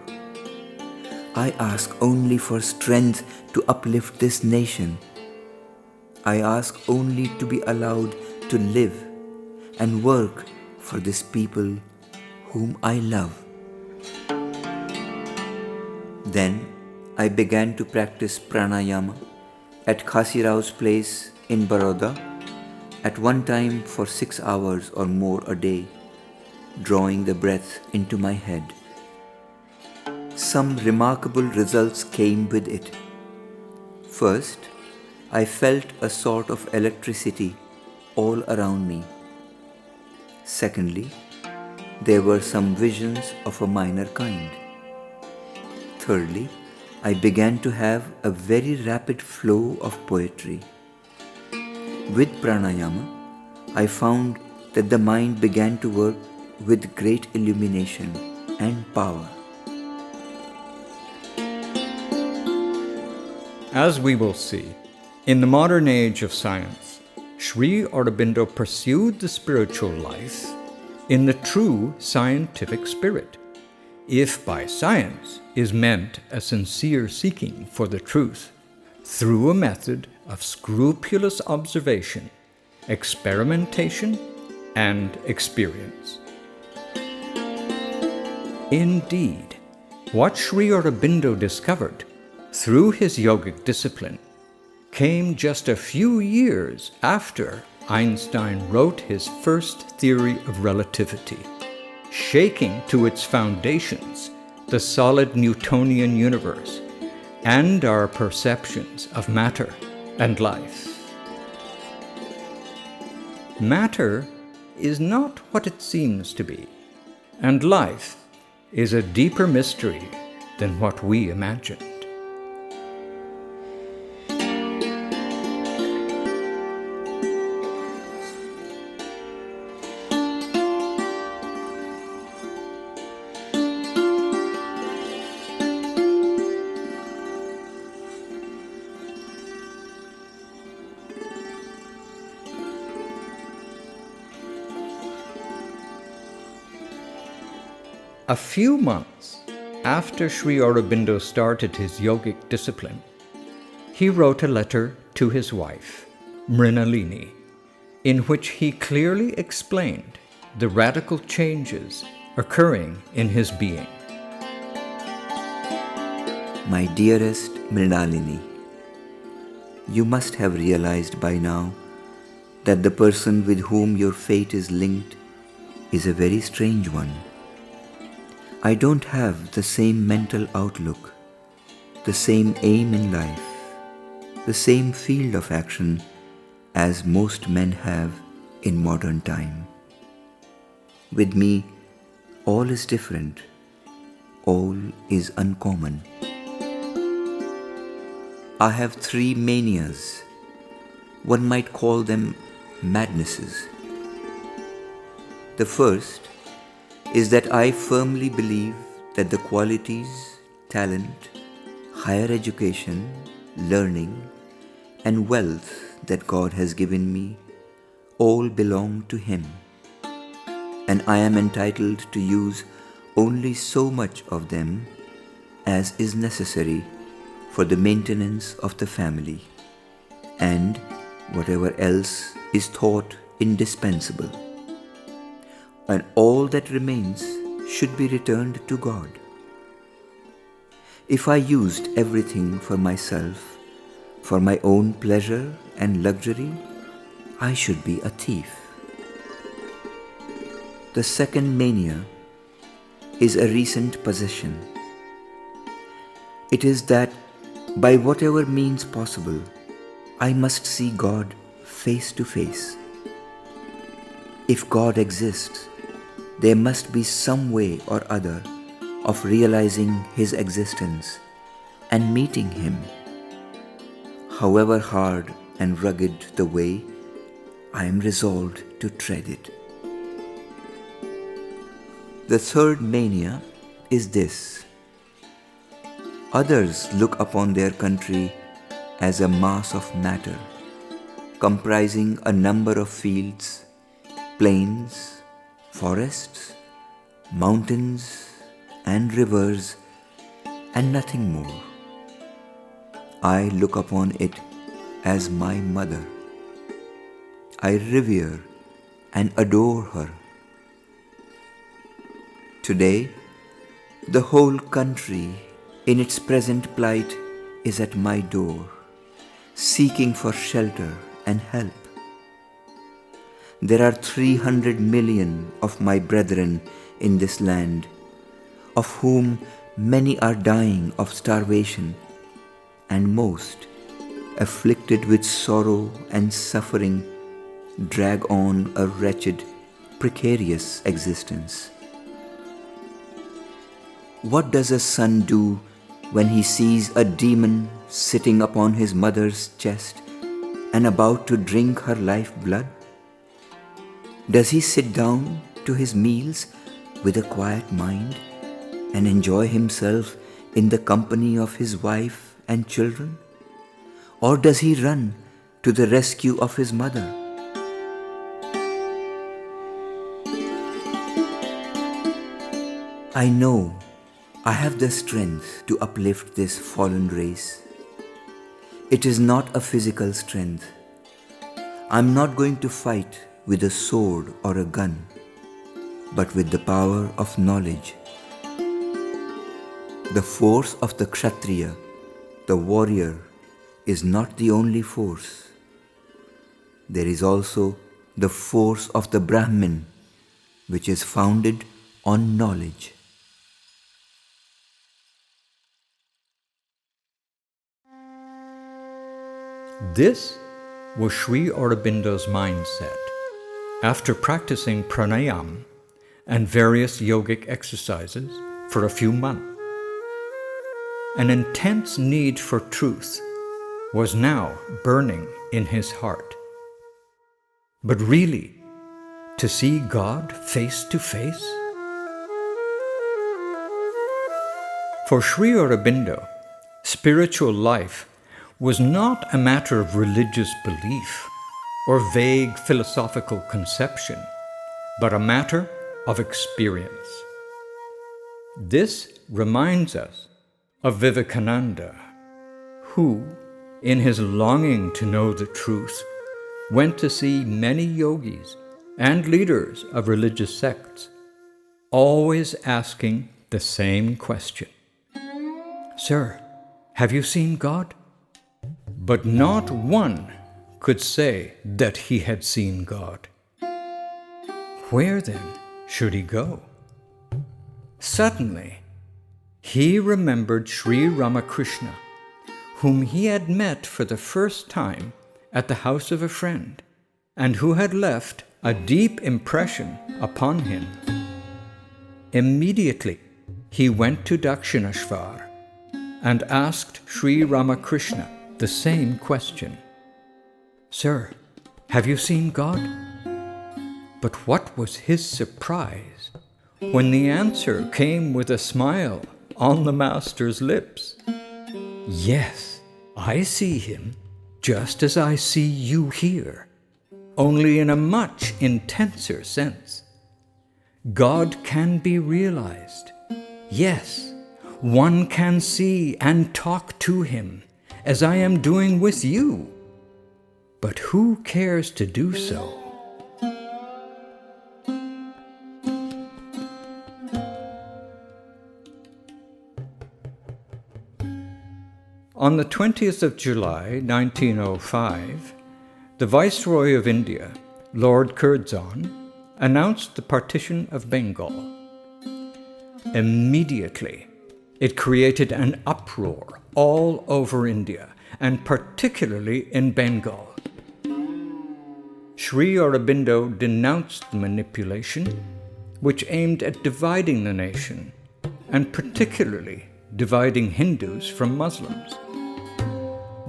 I ask only for strength to uplift this nation. I ask only to be allowed to live and work for this people whom I love. Then I began to practice pranayama at Khasi Rao's place in Baroda, at one time for 6 hours or more a day, drawing the breath into my head. Some remarkable results came with it. First, I felt a sort of electricity all around me. Secondly, there were some visions of a minor kind. Thirdly, I began to have a very rapid flow of poetry. With pranayama, I found that the mind began to work with great illumination and power. As we will see, in the modern age of science, Sri Aurobindo pursued the spiritual life in the true scientific spirit, if by science is meant a sincere seeking for the truth through a method of scrupulous observation, experimentation, and experience. Indeed, what Sri Aurobindo discovered through his yogic discipline came just a few years after Einstein wrote his first theory of relativity, shaking to its foundations the solid Newtonian universe and our perceptions of matter and life. Matter is not what it seems to be, and life is a deeper mystery than what we imagined. A few months after Sri Aurobindo started his yogic discipline, he wrote a letter to his wife, Mrinalini, in which he clearly explained the radical changes occurring in his being. My dearest Mrinalini, you must have realized by now that the person with whom your fate is linked is a very strange one. I don't have the same mental outlook, the same aim in life, the same field of action as most men have in modern time. With me, all is different, all is uncommon. I have 3 manias. One might call them madnesses. The first is that I firmly believe that the qualities, talent, higher education, learning, and wealth that God has given me all belong to Him, and I am entitled to use only so much of them as is necessary for the maintenance of the family, and whatever else is thought indispensable. And all that remains should be returned to God. If I used everything for myself, for my own pleasure and luxury, I should be a thief. The second mania is a recent possession. It is that by whatever means possible, I must see God face to face. If God exists, there must be some way or other of realizing His existence and meeting Him. However hard and rugged the way, I am resolved to tread it. The third mania is this. Others look upon their country as a mass of matter, comprising a number of fields, plains, forests, mountains, and rivers, and nothing more. I look upon it as my mother. I revere and adore her. Today, the whole country in its present plight is at my door, seeking for shelter and help. There are 300 million of my brethren in this land, of whom many are dying of starvation, and most, afflicted with sorrow and suffering, drag on a wretched, precarious existence. What does a son do when he sees a demon sitting upon his mother's chest and about to drink her lifeblood? Does he sit down to his meals with a quiet mind and enjoy himself in the company of his wife and children? Or does he run to the rescue of his mother? I know I have the strength to uplift this fallen race. It is not a physical strength. I'm not going to fight with a sword or a gun, but with the power of knowledge. The force of the Kshatriya, the warrior, is not the only force. There is also the force of the Brahmin, which is founded on knowledge. This was Sri Aurobindo's mindset after practicing pranayam and various yogic exercises for a few months. An intense need for truth was now burning in his heart. But really, to see God face to face? For Sri Aurobindo, spiritual life was not a matter of religious belief or vague philosophical conception, but a matter of experience. This reminds us of Vivekananda, who, in his longing to know the truth, went to see many yogis and leaders of religious sects, always asking the same question: "Sir, have you seen God?" But not one could say that he had seen God. Where then should he go? Suddenly, he remembered Sri Ramakrishna, whom he had met for the first time at the house of a friend, and who had left a deep impression upon him. Immediately, he went to Dakshineshwar and asked Sri Ramakrishna the same question: "Sir, have you seen God?" But what was his surprise when the answer came with a smile on the master's lips: "Yes, I see him just as I see you here, only in a much intenser sense. God can be realized. Yes, one can see and talk to him as I am doing with you. But who cares to do so?" On the 20th of July, 1905, the Viceroy of India, Lord Curzon, announced the partition of Bengal. Immediately, it created an uproar all over India, and particularly in Bengal. Sri Aurobindo denounced the manipulation, which aimed at dividing the nation, and particularly dividing Hindus from Muslims.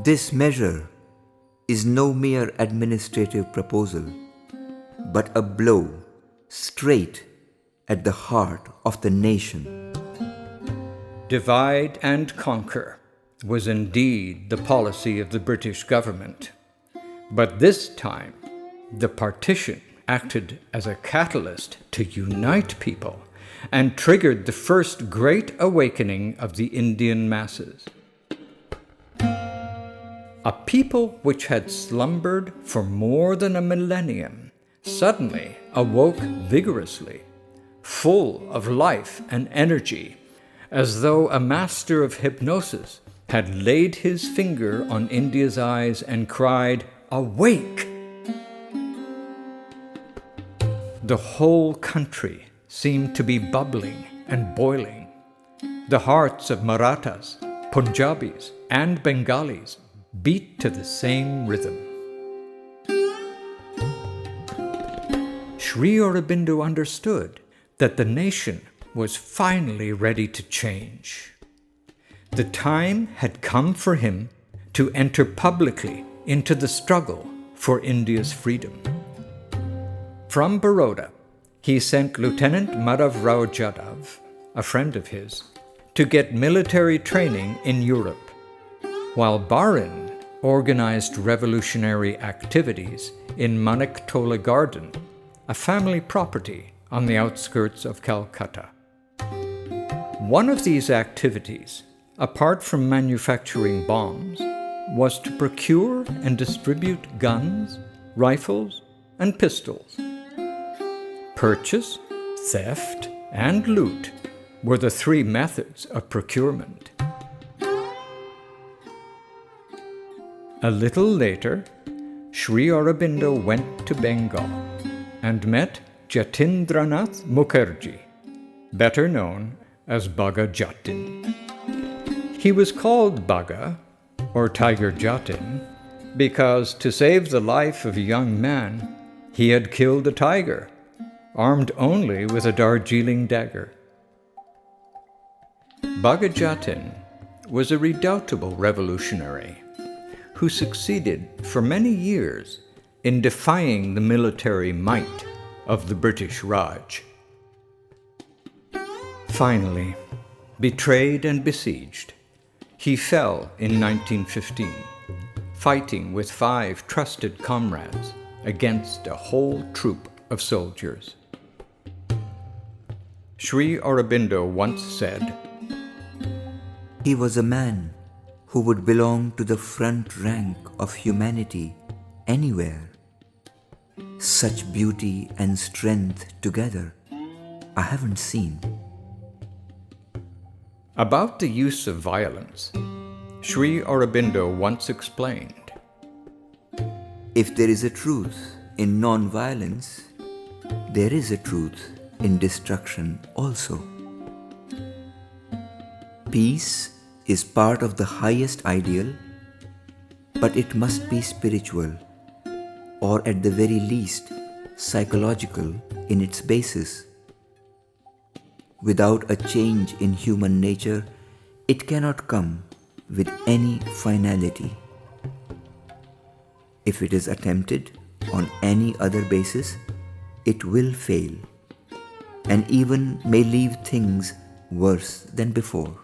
This measure is no mere administrative proposal, but a blow straight at the heart of the nation. Divide and conquer was indeed the policy of the British government, but this time the partition acted as a catalyst to unite people and triggered the first great awakening of the Indian masses. A people which had slumbered for more than a millennium suddenly awoke vigorously, full of life and energy, as though a master of hypnosis had laid his finger on India's eyes and cried, "Awake!" The whole country seemed to be bubbling and boiling. The hearts of Marathas, Punjabis, and Bengalis beat to the same rhythm. Sri Aurobindo understood that the nation was finally ready to change. The time had come for him to enter publicly into the struggle for India's freedom. From Baroda, he sent Lieutenant Madhav Rao Jadhav, a friend of his, to get military training in Europe, while Barin organized revolutionary activities in Maniktola Garden, a family property on the outskirts of Calcutta. One of these activities, apart from manufacturing bombs, was to procure and distribute guns, rifles, and pistols. Purchase, theft, and loot were the three methods of procurement. A little later, Sri Aurobindo went to Bengal and met Jatindranath Mukherjee, better known as Bhaga Jatin. He was called Bhaga, or Tiger Jatin, because to save the life of a young man, he had killed a tiger, armed only with a Darjeeling dagger. Bhaga Jatin was a redoubtable revolutionary who succeeded for many years in defying the military might of the British Raj. Finally, betrayed and besieged, he fell in 1915, fighting with 5 trusted comrades against a whole troop of soldiers. Sri Aurobindo once said, "He was a man who would belong to the front rank of humanity anywhere. Such beauty and strength together I haven't seen. About the use of violence, Sri Aurobindo once explained, If there is a truth in non-violence, there is a truth in destruction also. Peace is part of the highest ideal, but it must be spiritual, or at the very least, psychological in its basis. Without a change in human nature, it cannot come with any finality. If it is attempted on any other basis, it will fail, and even may leave things worse than before.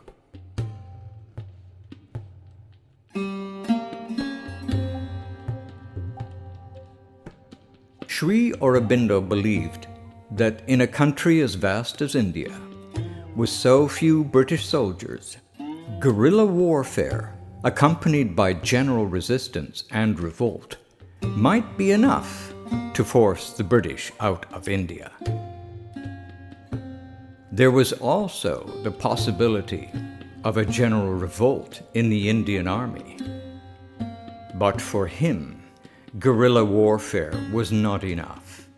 Sri Aurobindo believed that in a country as vast as India, with so few British soldiers, guerrilla warfare, accompanied by general resistance and revolt, might be enough to force the British out of India. There was also the possibility of a general revolt in the Indian army. But for him, guerrilla warfare was not enough.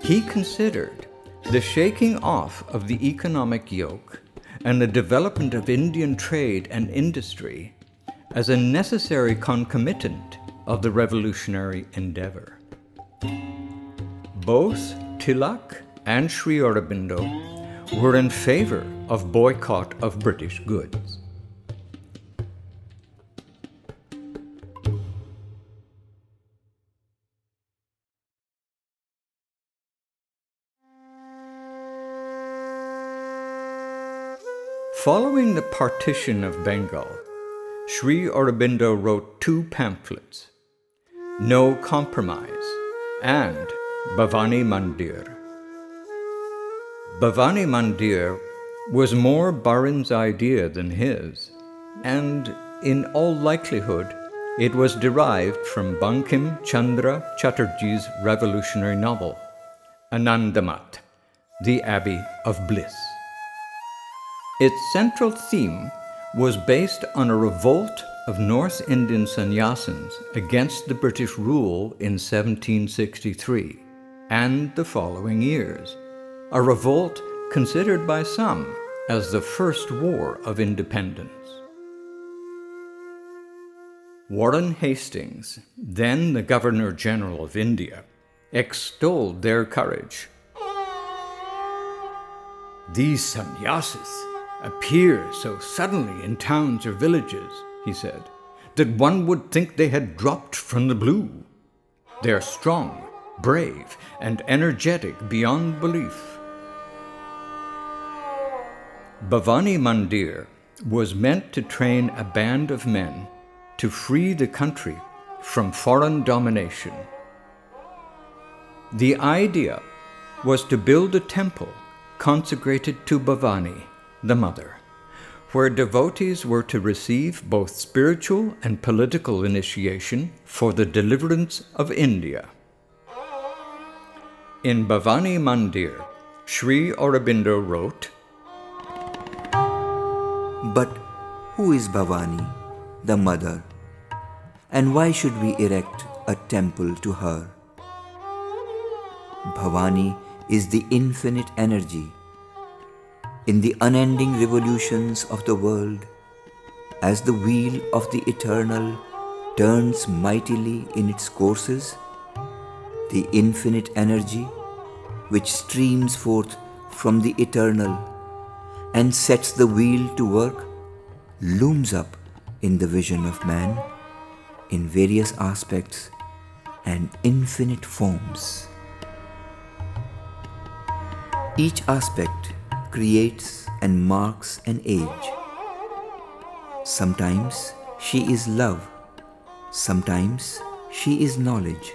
He considered the shaking off of the economic yoke and the development of Indian trade and industry as a necessary concomitant of the revolutionary endeavor. Both Tilak and Sri Aurobindo were in favor of boycott of British goods. Following the partition of Bengal, Sri Aurobindo wrote 2 pamphlets, No Compromise and Bhavani Mandir. Bhavani Mandir was more Barin's idea than his, and in all likelihood it was derived from Bankim Chandra Chatterjee's revolutionary novel, Anandamat, The Abbey of Bliss. Its central theme was based on a revolt of North Indian sannyasins against the British rule in 1763 and the following years, a revolt considered by some as the first war of independence. Warren Hastings, then the Governor-General of India, extolled their courage. These sannyasis appear so suddenly in towns or villages, he said, that one would think they had dropped from the blue. They are strong, brave, and energetic beyond belief. Bhavani Mandir was meant to train a band of men to free the country from foreign domination. The idea was to build a temple consecrated to Bhavani, the mother, where devotees were to receive both spiritual and political initiation for the deliverance of India. In Bhavani Mandir, Sri Aurobindo wrote, But who is Bhavani, the mother, and why should we erect a temple to her? Bhavani is the infinite energy. In the unending revolutions of the world, as the wheel of the eternal turns mightily in its courses, the infinite energy which streams forth from the eternal and sets the wheel to work looms up in the vision of man in various aspects and infinite forms. Each aspect creates and marks an age. Sometimes she is love, sometimes she is knowledge,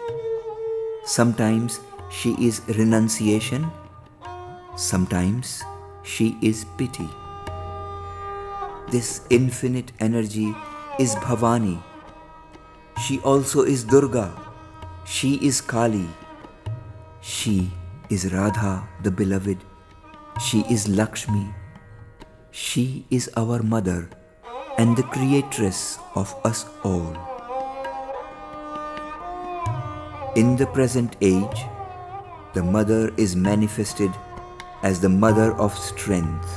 sometimes she is renunciation, sometimes she is pity. This infinite energy is Bhavani. She also is Durga. She is Kali. She is Radha, the beloved. She is Lakshmi. She is our mother and the creatress of us all. In the present age, the mother is manifested as the mother of strength.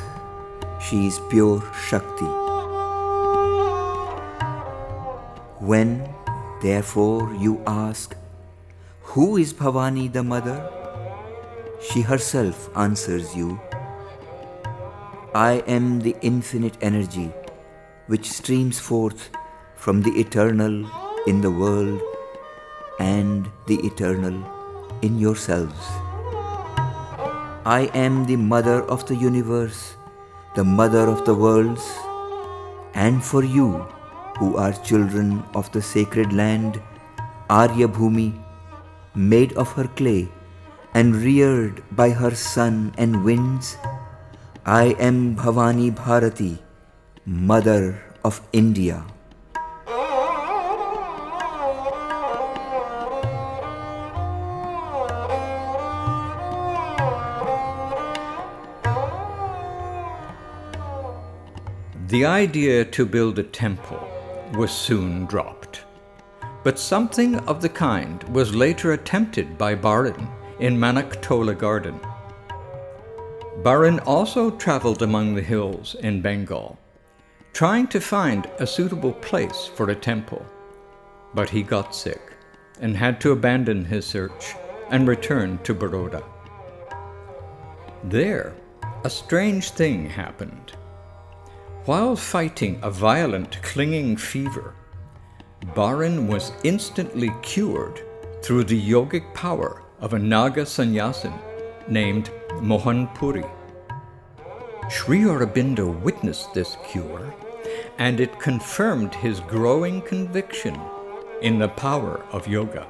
She is pure Shakti. When, therefore, you ask, who is Bhavani the mother? She herself answers you, I am the infinite energy which streams forth from the eternal in the world and the eternal in yourselves. I am the mother of the universe, the mother of the worlds, and for you who are children of the sacred land, Arya Bhumi, made of her clay and reared by her sun and winds, I am Bhavani Bharati, Mother of India. The idea to build a temple was soon dropped, but something of the kind was later attempted by Baran in Manaktola Garden. Baran also traveled among the hills in Bengal, trying to find a suitable place for a temple, but he got sick and had to abandon his search and return to Baroda. There, a strange thing happened. While fighting a violent clinging fever, Baran was instantly cured through the yogic power of a Naga sannyasin named Mohan Puri. Sri Aurobindo witnessed this cure, and it confirmed his growing conviction in the power of yoga.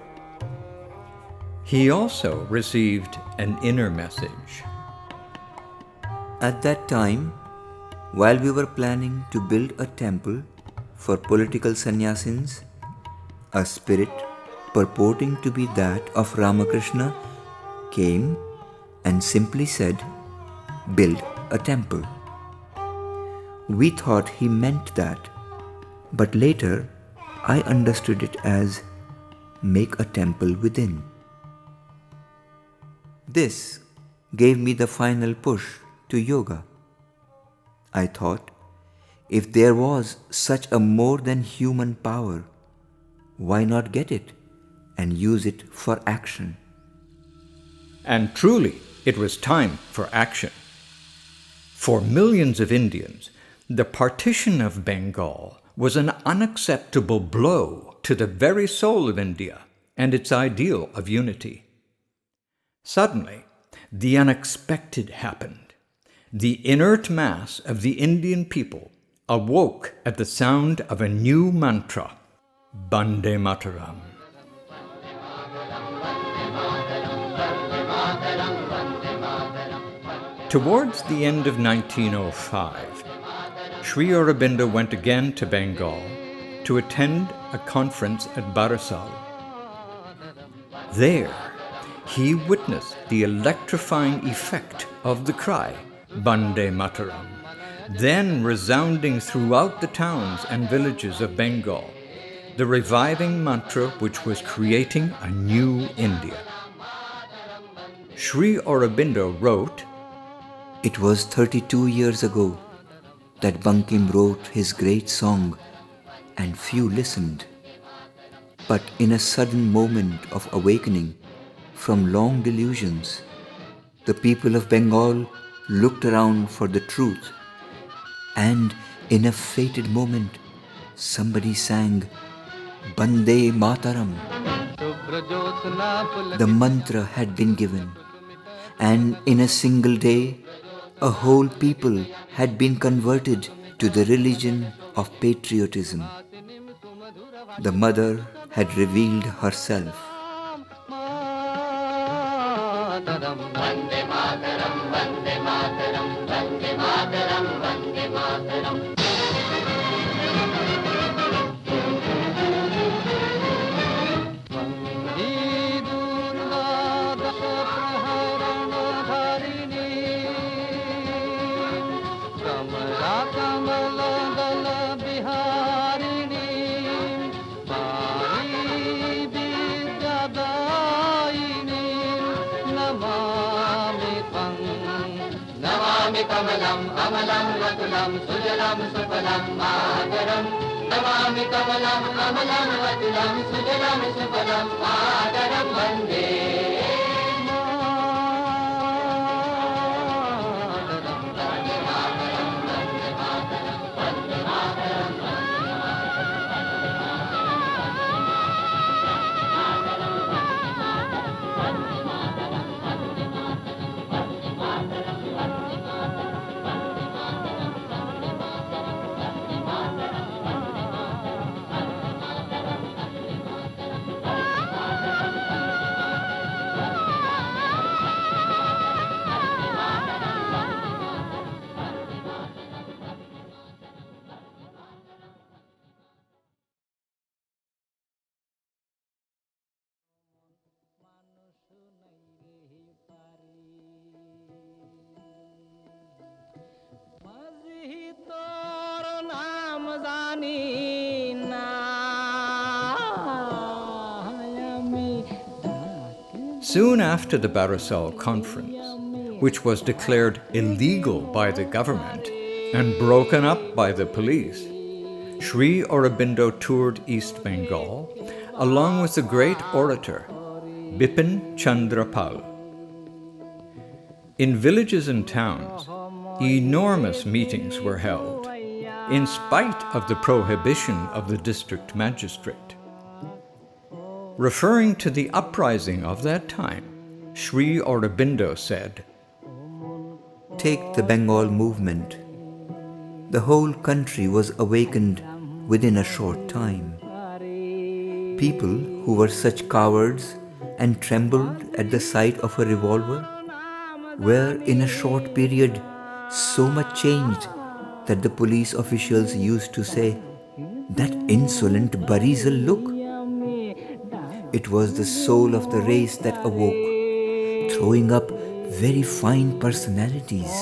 He also received an inner message. At that time, while we were planning to build a temple for political sannyasins, a spirit purporting to be that of Ramakrishna came and simply said, build a temple. We thought he meant that, but later I understood it as make a temple within. This gave me the final push to yoga. I thought, if there was such a more than human power, why not get it and use it for action? And truly, it was time for action. For millions of Indians, the partition of Bengal was an unacceptable blow to the very soul of India and its ideal of unity. Suddenly, the unexpected happened. The inert mass of the Indian people awoke at the sound of a new mantra, Bande Mataram. Towards the end of 1905, Sri Aurobindo went again to Bengal to attend a conference at Barisal. There, he witnessed the electrifying effect of the cry, Bande Mataram, then resounding throughout the towns and villages of Bengal, the reviving mantra which was creating a new India. Sri Aurobindo wrote, It was 32 years ago that Bankim wrote his great song, and few listened. But in a sudden moment of awakening from long delusions, the people of Bengal looked around for the truth, and in a fated moment, somebody sang Bande Mataram. The mantra had been given, and in a single day, a whole people had been converted to the religion of patriotism. The mother had revealed herself. Vande Mataram, Vande Mataram, Vande Mataram, Vande Mataram. Namami कमलम् अमलं वतुलं सुजलं सुफलं मातरम् नमामि कमलम् अमलं वतुलं सुजलं सुफलं मातरं वन्दे Soon after the Barisal Conference, which was declared illegal by the government and broken up by the police, Sri Aurobindo toured East Bengal along with the great orator Bipin Chandra Pal. In villages and towns, enormous meetings were held, in spite of the prohibition of the district magistrate. Referring to the uprising of that time, Sri Aurobindo said, Take the Bengal movement. The whole country was awakened within a short time. People who were such cowards and trembled at the sight of a revolver were in a short period so much changed that the police officials used to say, "That insolent Barisal look." It was the soul of the race that awoke, throwing up very fine personalities.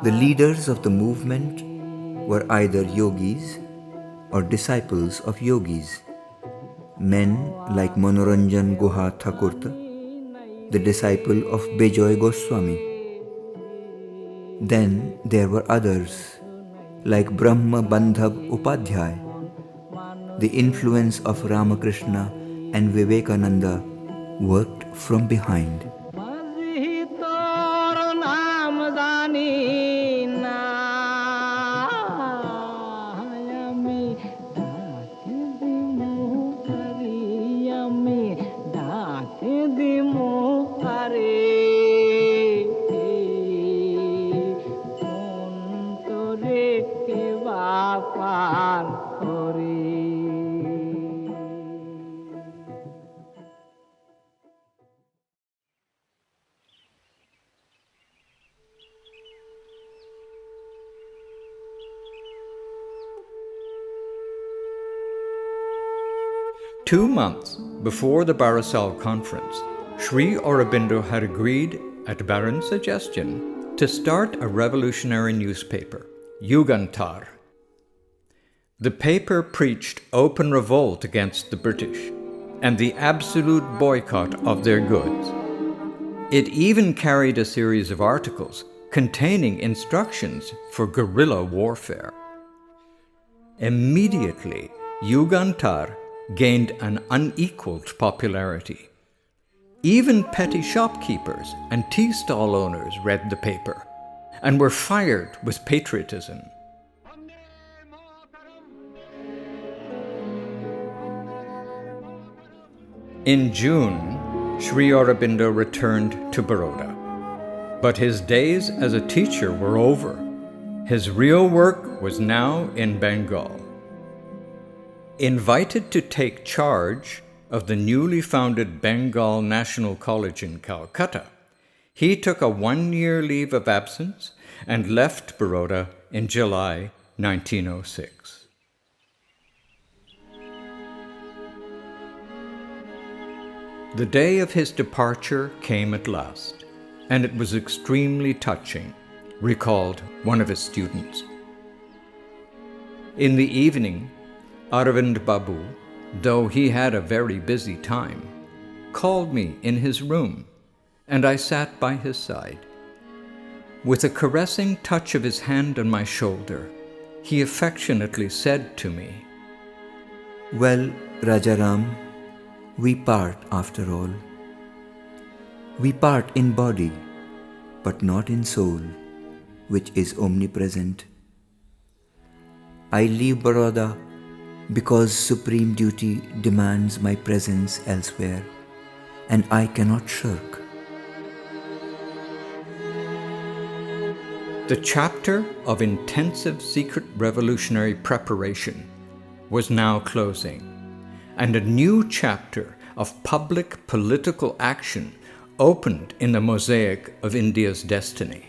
The leaders of the movement were either yogis or disciples of yogis. Men like Manoranjan Guha Thakurta, the disciple of Bejoy Goswami. Then there were others like Brahma Bandhav Upadhyay. The influence of Ramakrishna and Vivekananda worked from behind. Two months before the Barisal Conference, Sri Aurobindo had agreed, at Baron's suggestion, to start a revolutionary newspaper, Yugantar. The paper preached open revolt against the British and the absolute boycott of their goods. It even carried a series of articles containing instructions for guerrilla warfare. Immediately, Yugantar gained an unequaled popularity. Even petty shopkeepers and tea stall owners read the paper and were fired with patriotism. In June, Sri Aurobindo returned to Baroda. But his days as a teacher were over. His real work was now in Bengal. Invited to take charge of the newly founded Bengal National College in Calcutta, he took a one-year leave of absence and left Baroda in July 1906. The day of his departure came at last, and it was extremely touching, recalled one of his students. In the evening, Arvind Babu, though he had a very busy time, called me in his room and I sat by his side. With a caressing touch of his hand on my shoulder, he affectionately said to me, "Well, Rajaram, we part after all. We part in body, but not in soul, which is omnipresent. I leave Baroda because supreme duty demands my presence elsewhere, and I cannot shirk." The chapter of intensive secret revolutionary preparation was now closing, and a new chapter of public political action opened in the mosaic of India's destiny.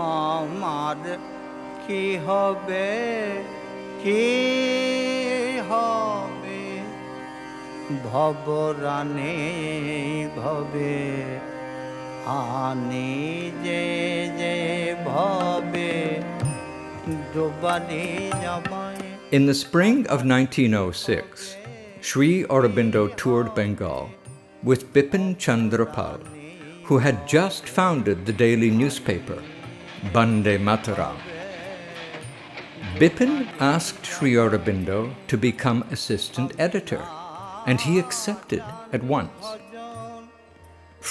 আমার কি হবে, কি হবে, ভবরানে ভবে আনি যে যে ভবে ডোবানি যাবায়। In the spring of 1906, Sri Aurobindo toured Bengal with Bipin Chandra Pal, who had just founded the daily newspaper, Bande Mataram. Bipin asked Sri Aurobindo to become assistant editor, and he accepted at once.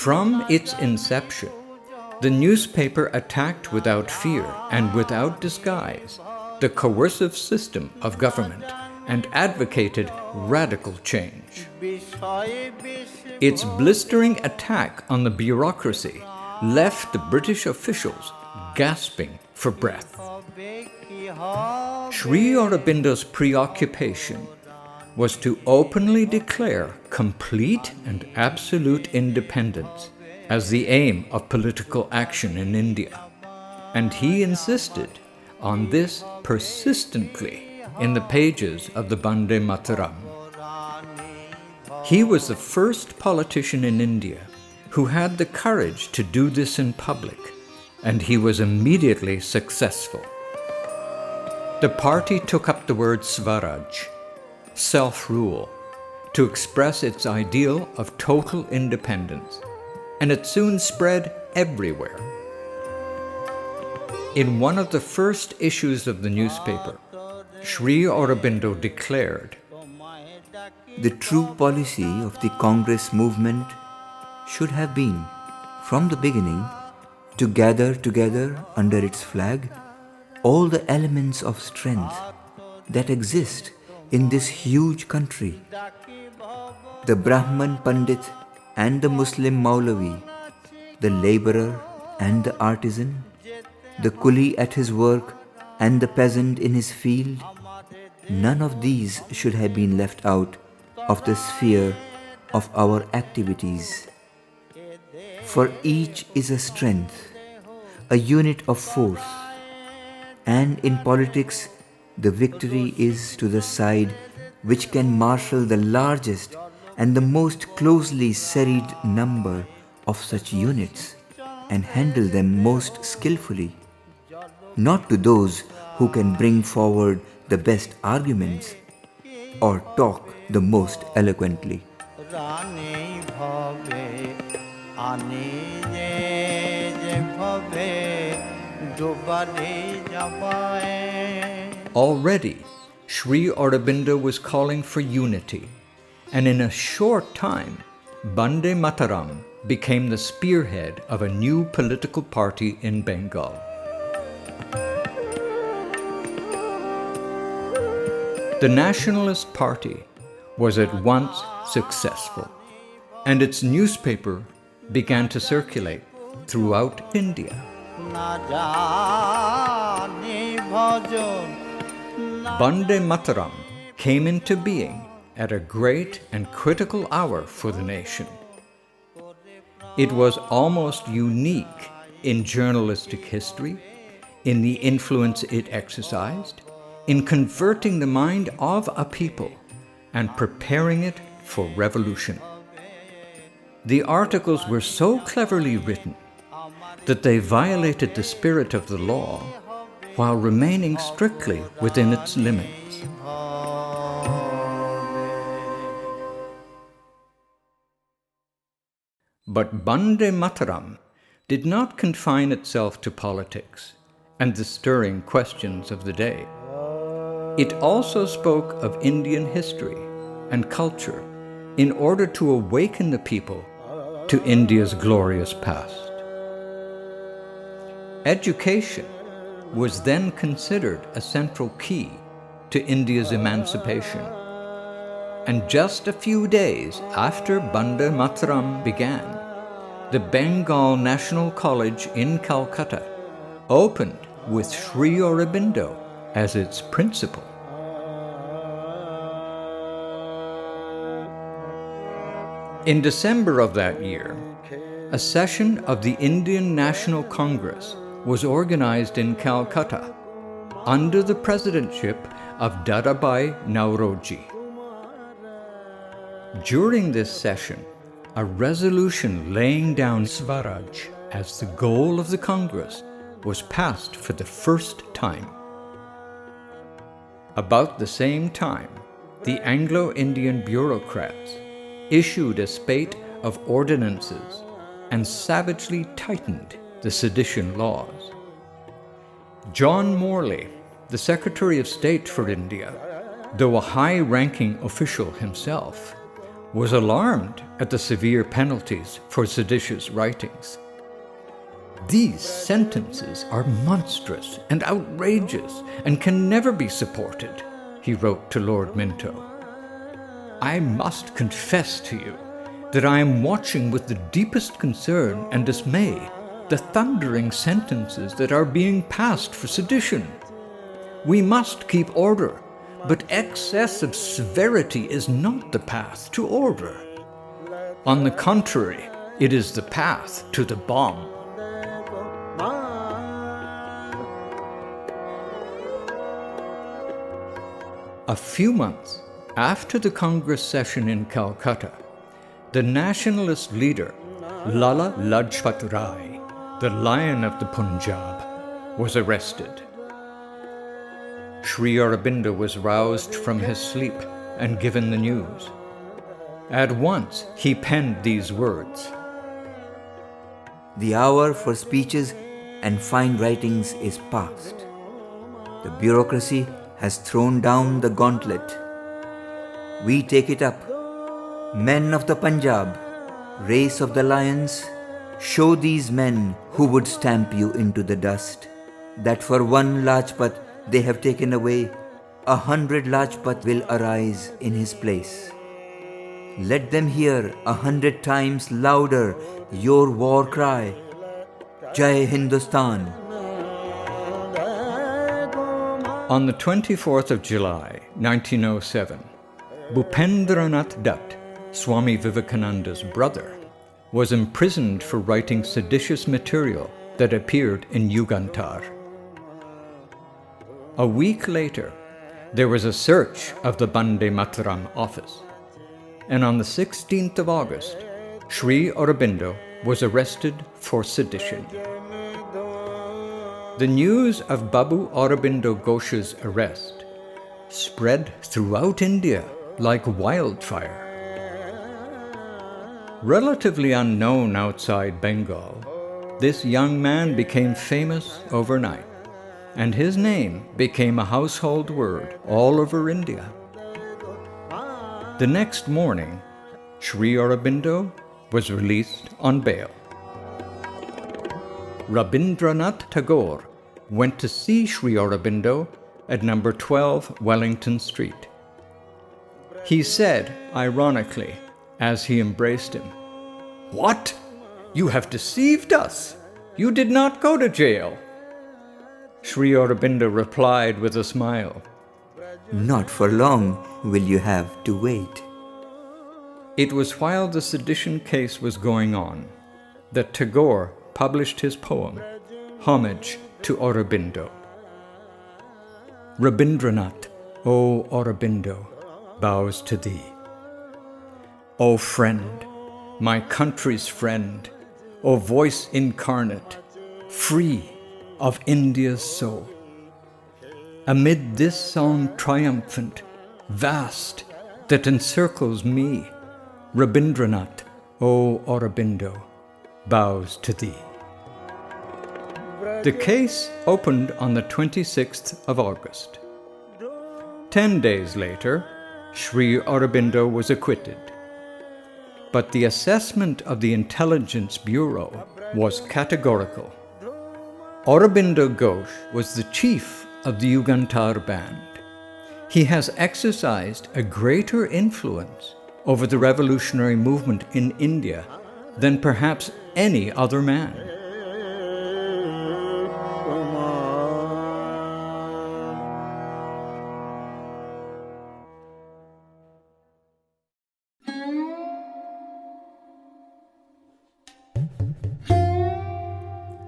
From its inception, the newspaper attacked without fear and without disguise the coercive system of government and advocated radical change. Its blistering attack on the bureaucracy left the British officials gasping for breath. Sri Aurobindo's preoccupation was to openly declare complete and absolute independence as the aim of political action in India, and he insisted on this persistently in the pages of the Bande Mataram. He was the first politician in India who had the courage to do this in public, and he was immediately successful. The party took up the word Swaraj, self-rule, to express its ideal of total independence, and it soon spread everywhere. In one of the first issues of the newspaper, Sri Aurobindo declared, The true policy of the Congress movement should have been, from the beginning, to gather together under its flag all the elements of strength that exist in this huge country. The Brahman Pandit and the Muslim Maulavi, the laborer and the artisan, the coolie at his work and the peasant in his field, none of these should have been left out of the sphere of our activities. For each is a strength, a unit of force, and in politics the victory is to the side which can marshal the largest and the most closely serried number of such units and handle them most skillfully, not to those who can bring forward the best arguments or talk the most eloquently. Already, Sri Aurobindo was calling for unity, and in a short time, Bande Mataram became the spearhead of a new political party in Bengal. The Nationalist Party was at once successful, and its newspaper began to circulate throughout India. জানি ভজন Bande Mataram came into being at a great and critical hour for the nation. It was almost unique in journalistic history, in the influence it exercised, in converting the mind of a people and preparing it for revolution. The articles were so cleverly written that they violated the spirit of the law while remaining strictly within its limits. But Bande Mataram did not confine itself to politics and the stirring questions of the day. It also spoke of Indian history and culture in order to awaken the people to India's glorious past. Education was then considered a central key to India's emancipation. And just a few days after Bande Mataram began, the Bengal National College in Calcutta opened with Sri Aurobindo as its principal. In December of that year, a session of the Indian National Congress was organized in Calcutta under the presidentship of Dadabhai Naoroji. During this session, a resolution laying down Swaraj as the goal of the Congress was passed for the first time. About the same time, the Anglo-Indian bureaucrats issued a spate of ordinances and savagely tightened the sedition laws. John Morley, the Secretary of State for India, though a high-ranking official himself, was alarmed at the severe penalties for seditious writings. "These sentences are monstrous and outrageous and can never be supported," he wrote to Lord Minto. "I must confess to you that I am watching with the deepest concern and dismay the thundering sentences that are being passed for sedition. We must keep order, but excess of severity is not the path to order. On the contrary, it is the path to the bomb." A few months after the Congress session in Calcutta, the nationalist leader, Lala Lajpat Rai, the Lion of the Punjab, was arrested. Sri Aurobindo was roused from his sleep and given the news. At once he penned these words: The hour for speeches and fine writings is past. The bureaucracy has thrown down the gauntlet. We take it up. Men of the Punjab, race of the lions, show these men who would stamp you into the dust, that for one Lajpat they have taken away, 100 Lajpat will arise in his place. Let them hear 100 times louder your war cry, Jai Hindustan. On the 24th of July, 1907, Bhupendranath Dutt, Swami Vivekananda's brother, was imprisoned for writing seditious material that appeared in Yugantar. A week later, there was a search of the Bande Mataram office, and on the 16th of August, Sri Aurobindo was arrested for sedition. The news of Babu Aurobindo Ghosh's arrest spread throughout India like wildfire. Relatively unknown outside Bengal, this young man became famous overnight, and his name became a household word all over India. The next morning, Sri Aurobindo was released on bail. Rabindranath Tagore went to see Sri Aurobindo at number 12 Wellington Street. He said, ironically, as he embraced him, "What? You have deceived us! You did not go to jail!" Sri Aurobindo replied with a smile. Not for long will you have to wait. It was while the sedition case was going on that Tagore published his poem, Homage to Aurobindo. Rabindranath, O Aurobindo, bows to thee. O friend, my country's friend, O voice incarnate, free of India's soul. Amid this song triumphant, vast, that encircles me, Rabindranath, O Aurobindo, bows to thee. The case opened on the 26th of August. 10 days later, Sri Aurobindo was acquitted. But the assessment of the Intelligence Bureau was categorical. Aurobindo Ghosh was the chief of the Yugantar band. He has exercised a greater influence over the revolutionary movement in India than perhaps any other man.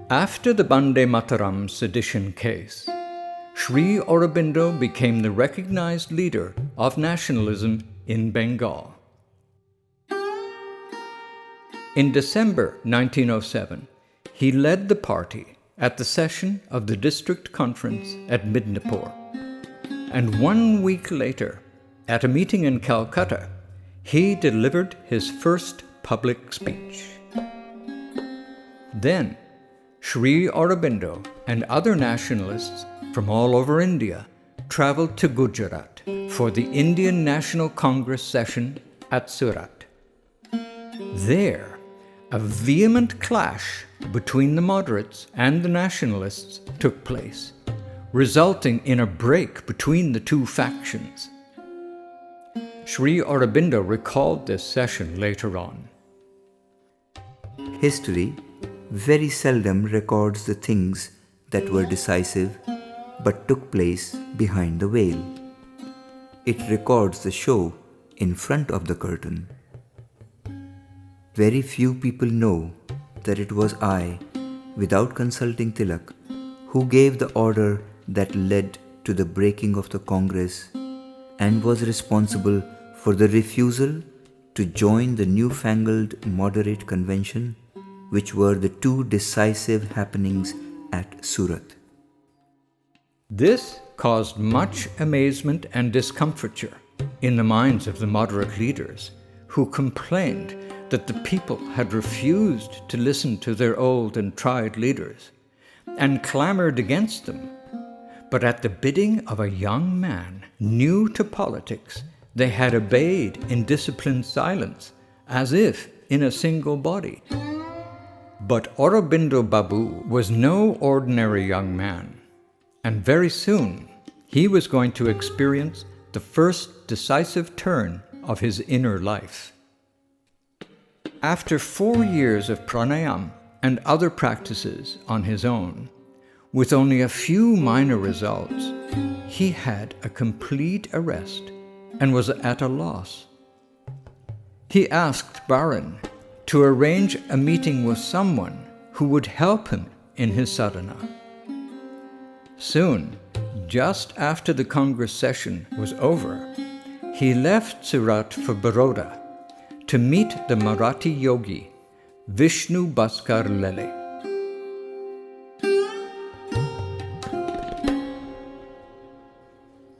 After the Bande Mataram sedition case, Sri Aurobindo became the recognized leader of nationalism in Bengal. In December 1907, he led the party at the session of the district conference at Midnapore. And 1 week later, at a meeting in Calcutta, he delivered his first public speech. Then, Sri Aurobindo and other nationalists from all over India traveled to Gujarat for the Indian National Congress session at Surat. There, a vehement clash between the moderates and the nationalists took place, resulting in a break between the two factions. Sri Aurobindo recalled this session later on. History very seldom records the things that were decisive but took place behind the veil. It records the show in front of the curtain. Very few people know that it was I, without consulting Tilak, who gave the order that led to the breaking of the Congress and was responsible for the refusal to join the newfangled moderate convention, which were the two decisive happenings at Surat. This caused much amazement and discomfiture in the minds of the moderate leaders, who complained that the people had refused to listen to their old and tried leaders and clamored against them. But at the bidding of a young man new to politics, they had obeyed in disciplined silence, as if in a single body. But Aurobindo Babu was no ordinary young man, and very soon he was going to experience the first decisive turn of his inner life. After 4 years of pranayam and other practices on his own, with only a few minor results, he had a complete arrest and was at a loss. He asked Baran to arrange a meeting with someone who would help him in his sadhana. Soon, just after the Congress session was over, he left Surat for Baroda to meet the Marathi yogi Vishnu Bhaskar Lele.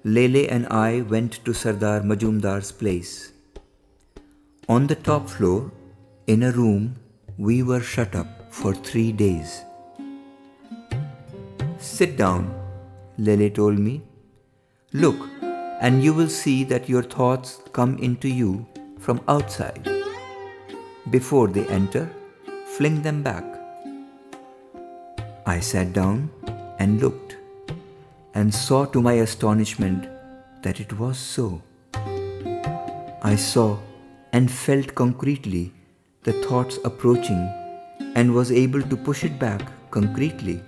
Lele and I went to Sardar Majumdar's place. On the top floor, in a room, we were shut up for 3 days. Sit down, Lele told me. Look, and you will see that your thoughts come into you from outside. Before they enter, fling them back. I sat down and looked, and saw to my astonishment that it was so. I saw and felt concretely the thoughts approaching and was able to push it back concretely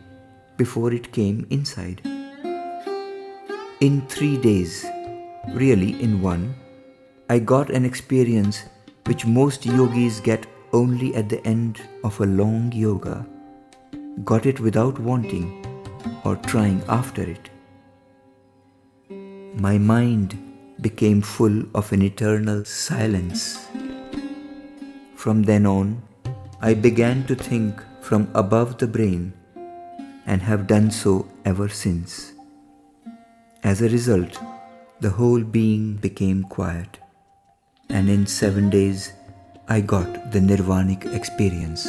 before it came inside. In 3 days, really in one, I got an experience which most yogis get only at the end of a long yoga. Got it without wanting or trying after it. My mind became full of an eternal silence. From then on, I began to think from above the brain and have done so ever since. As a result, the whole being became quiet, and in 7 days, I got the nirvanic experience.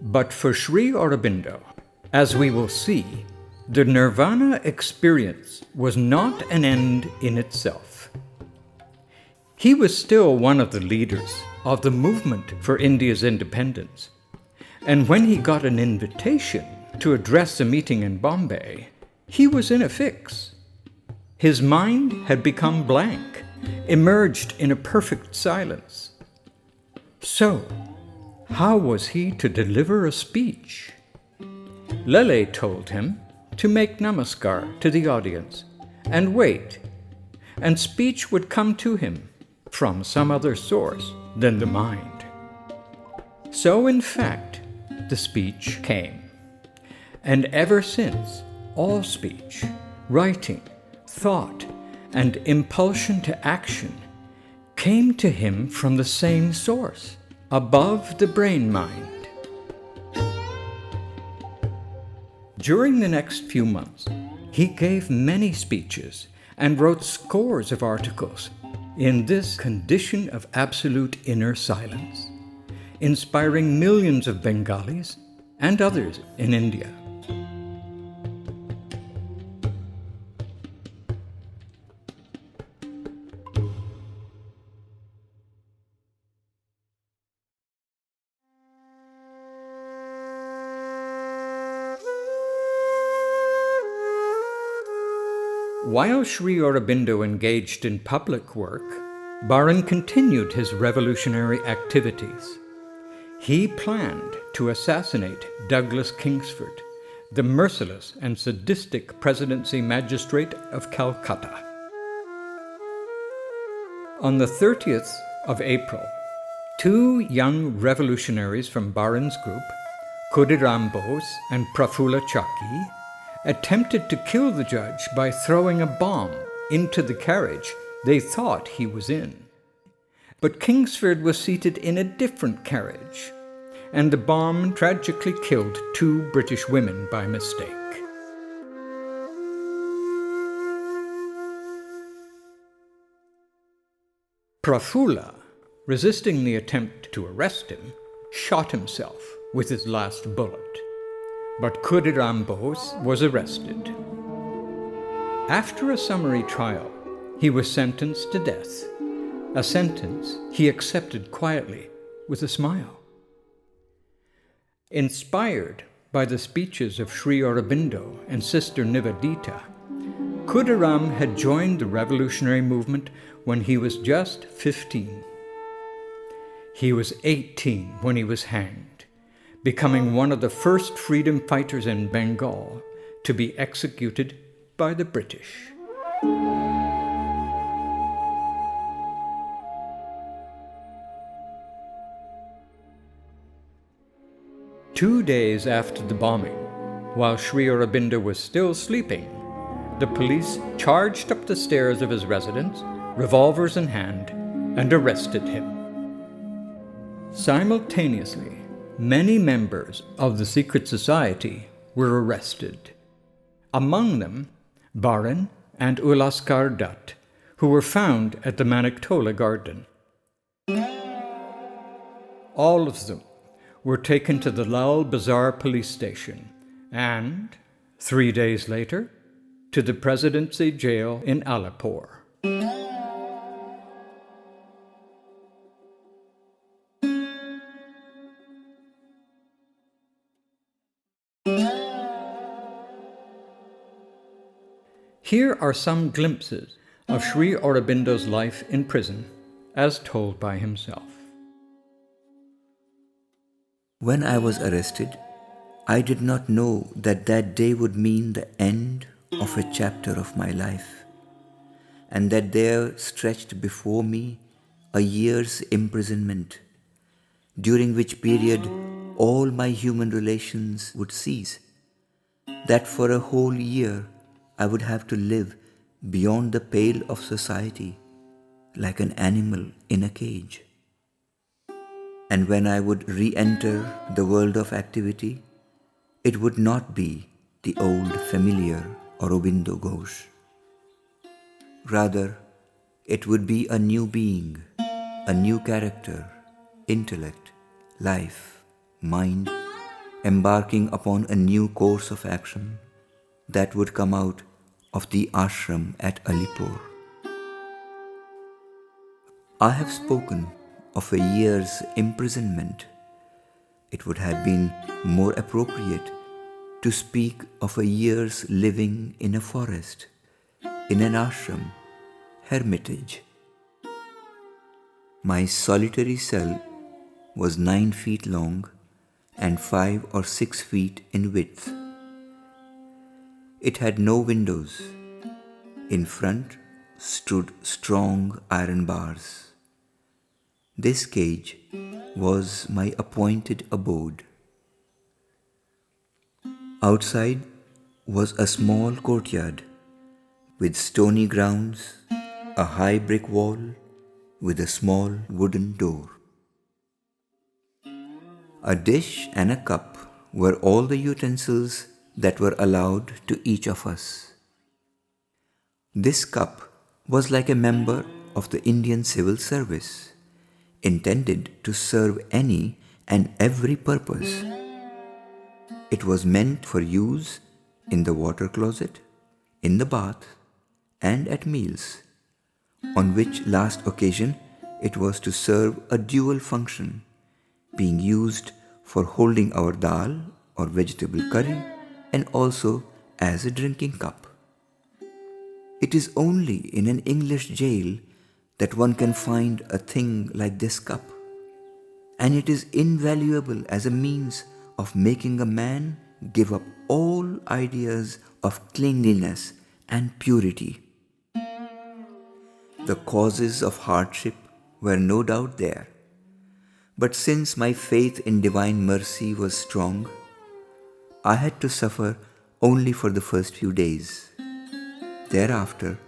But for Sri Aurobindo, as we will see, the nirvana experience was not an end in itself. He was still one of the leaders of the movement for India's independence, and when he got an invitation to address a meeting in Bombay, he was in a fix. His mind had become blank, emerged in a perfect silence. So, how was he to deliver a speech? Lele told him to make namaskar to the audience and wait, and speech would come to him from some other source than the mind. So, in fact, the speech came. And ever since, all speech, writing, thought, and impulsion to action came to him from the same source, above the brain-mind. During the next few months, he gave many speeches and wrote scores of articles in this condition of absolute inner silence, inspiring millions of Bengalis and others in India. While Sri Aurobindo engaged in public work, Baran continued his revolutionary activities. He planned to assassinate Douglas Kingsford, the merciless and sadistic presidency magistrate of Calcutta. On the 30th of April, 2 young revolutionaries from Baran's group, Khudiram Bose and Prafulla Chaki, attempted to kill the judge by throwing a bomb into the carriage they thought he was in. But Kingsford was seated in a different carriage, and the bomb tragically killed 2 British women by mistake. Prafulla, resisting the attempt to arrest him, shot himself with his last bullet. But Khudiram Bose was arrested. After a summary trial, he was sentenced to death, a sentence he accepted quietly with a smile. Inspired by the speeches of Sri Aurobindo and Sister Nivedita, Khudiram had joined the revolutionary movement when he was just 15. He was 18 when he was hanged, becoming one of the first freedom fighters in Bengal to be executed by the British. Two days after the bombing, while Sri Aurobindo was still sleeping, the police charged up the stairs of his residence, revolvers in hand, and arrested him. Simultaneously, many members of the secret society were arrested. Among them, Baran and Ulaskar Dutt, who were found at the Maniktola garden. All of them were taken to the Lal Bazaar police station and, 3 days later, to the Presidency jail in Alipore. Here are some glimpses of Sri Aurobindo's life in prison, as told by himself. When I was arrested, I did not know that that day would mean the end of a chapter of my life, and that there stretched before me a year's imprisonment, during which period all my human relations would cease, that for a whole year I would have to live beyond the pale of society, like an animal in a cage. And when I would re-enter the world of activity, it would not be the old familiar Aurobindo Ghosh. Rather, it would be a new being, a new character, intellect, life, mind, embarking upon a new course of action that would come out of the ashram at Alipur. I have spoken of a year's imprisonment. It would have been more appropriate to speak of a year's living in a forest, in an ashram, hermitage. My solitary cell was 9 feet long and 5 or 6 feet in width. It had no windows. In front stood strong iron bars. This cage was my appointed abode. Outside was a small courtyard with stony grounds, a high brick wall with a small wooden door. A dish and a cup were all the utensils that were allowed to each of us. This cup was like a member of the Indian Civil Service, intended to serve any and every purpose. It was meant for use in the water closet, in the bath, and at meals, on which last occasion it was to serve a dual function, being used for holding our dal or vegetable curry and also as a drinking cup. It is only in an English jail that one can find a thing like this cup, and it is invaluable as a means of making a man give up all ideas of cleanliness and purity. The causes of hardship were no doubt there, but since my faith in divine mercy was strong, I had to suffer only for the first few days. Thereafter,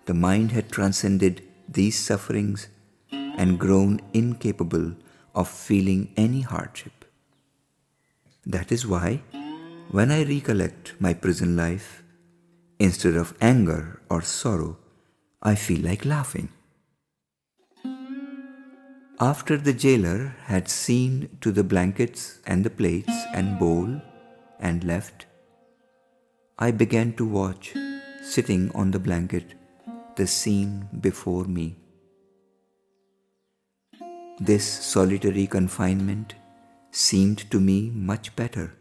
the mind had transcended these sufferings and grown incapable of feeling any hardship. That is why, when I recollect my prison life, instead of anger or sorrow, I feel like laughing. After the jailer had seen to the blankets and the plates and bowl and left, I began to watch, sitting on the blanket, the scene before me. This solitary confinement seemed to me much better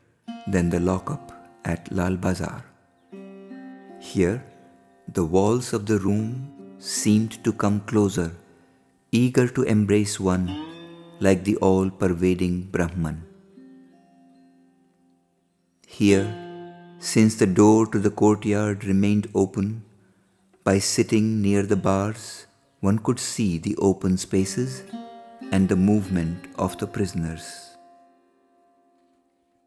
than the lockup at Lal Bazar. Here, the walls of the room seemed to come closer, eager to embrace one like the all-pervading Brahman. Here, since the door to the courtyard remained open, by sitting near the bars, one could see the open spaces and the movement of the prisoners.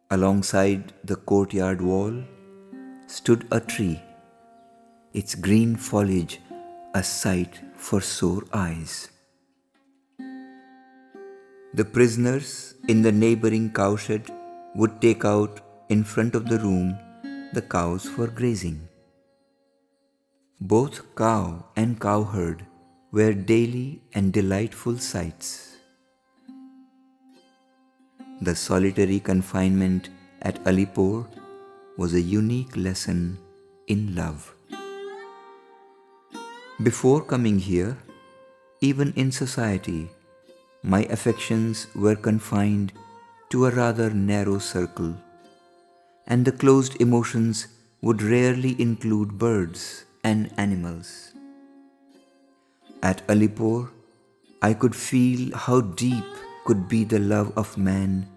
Alongside the courtyard wall stood a tree, its green foliage a sight for sore eyes. The prisoners in the neighboring cowshed would take out in front of the room the cows for grazing. Both cow and cowherd were daily and delightful sights. The solitary confinement at Alipur was a unique lesson in love. Before coming here, even in society, my affections were confined to a rather narrow circle, and the closed emotions would rarely include birds and animals. At Alipur, I could feel how deep could be the love of man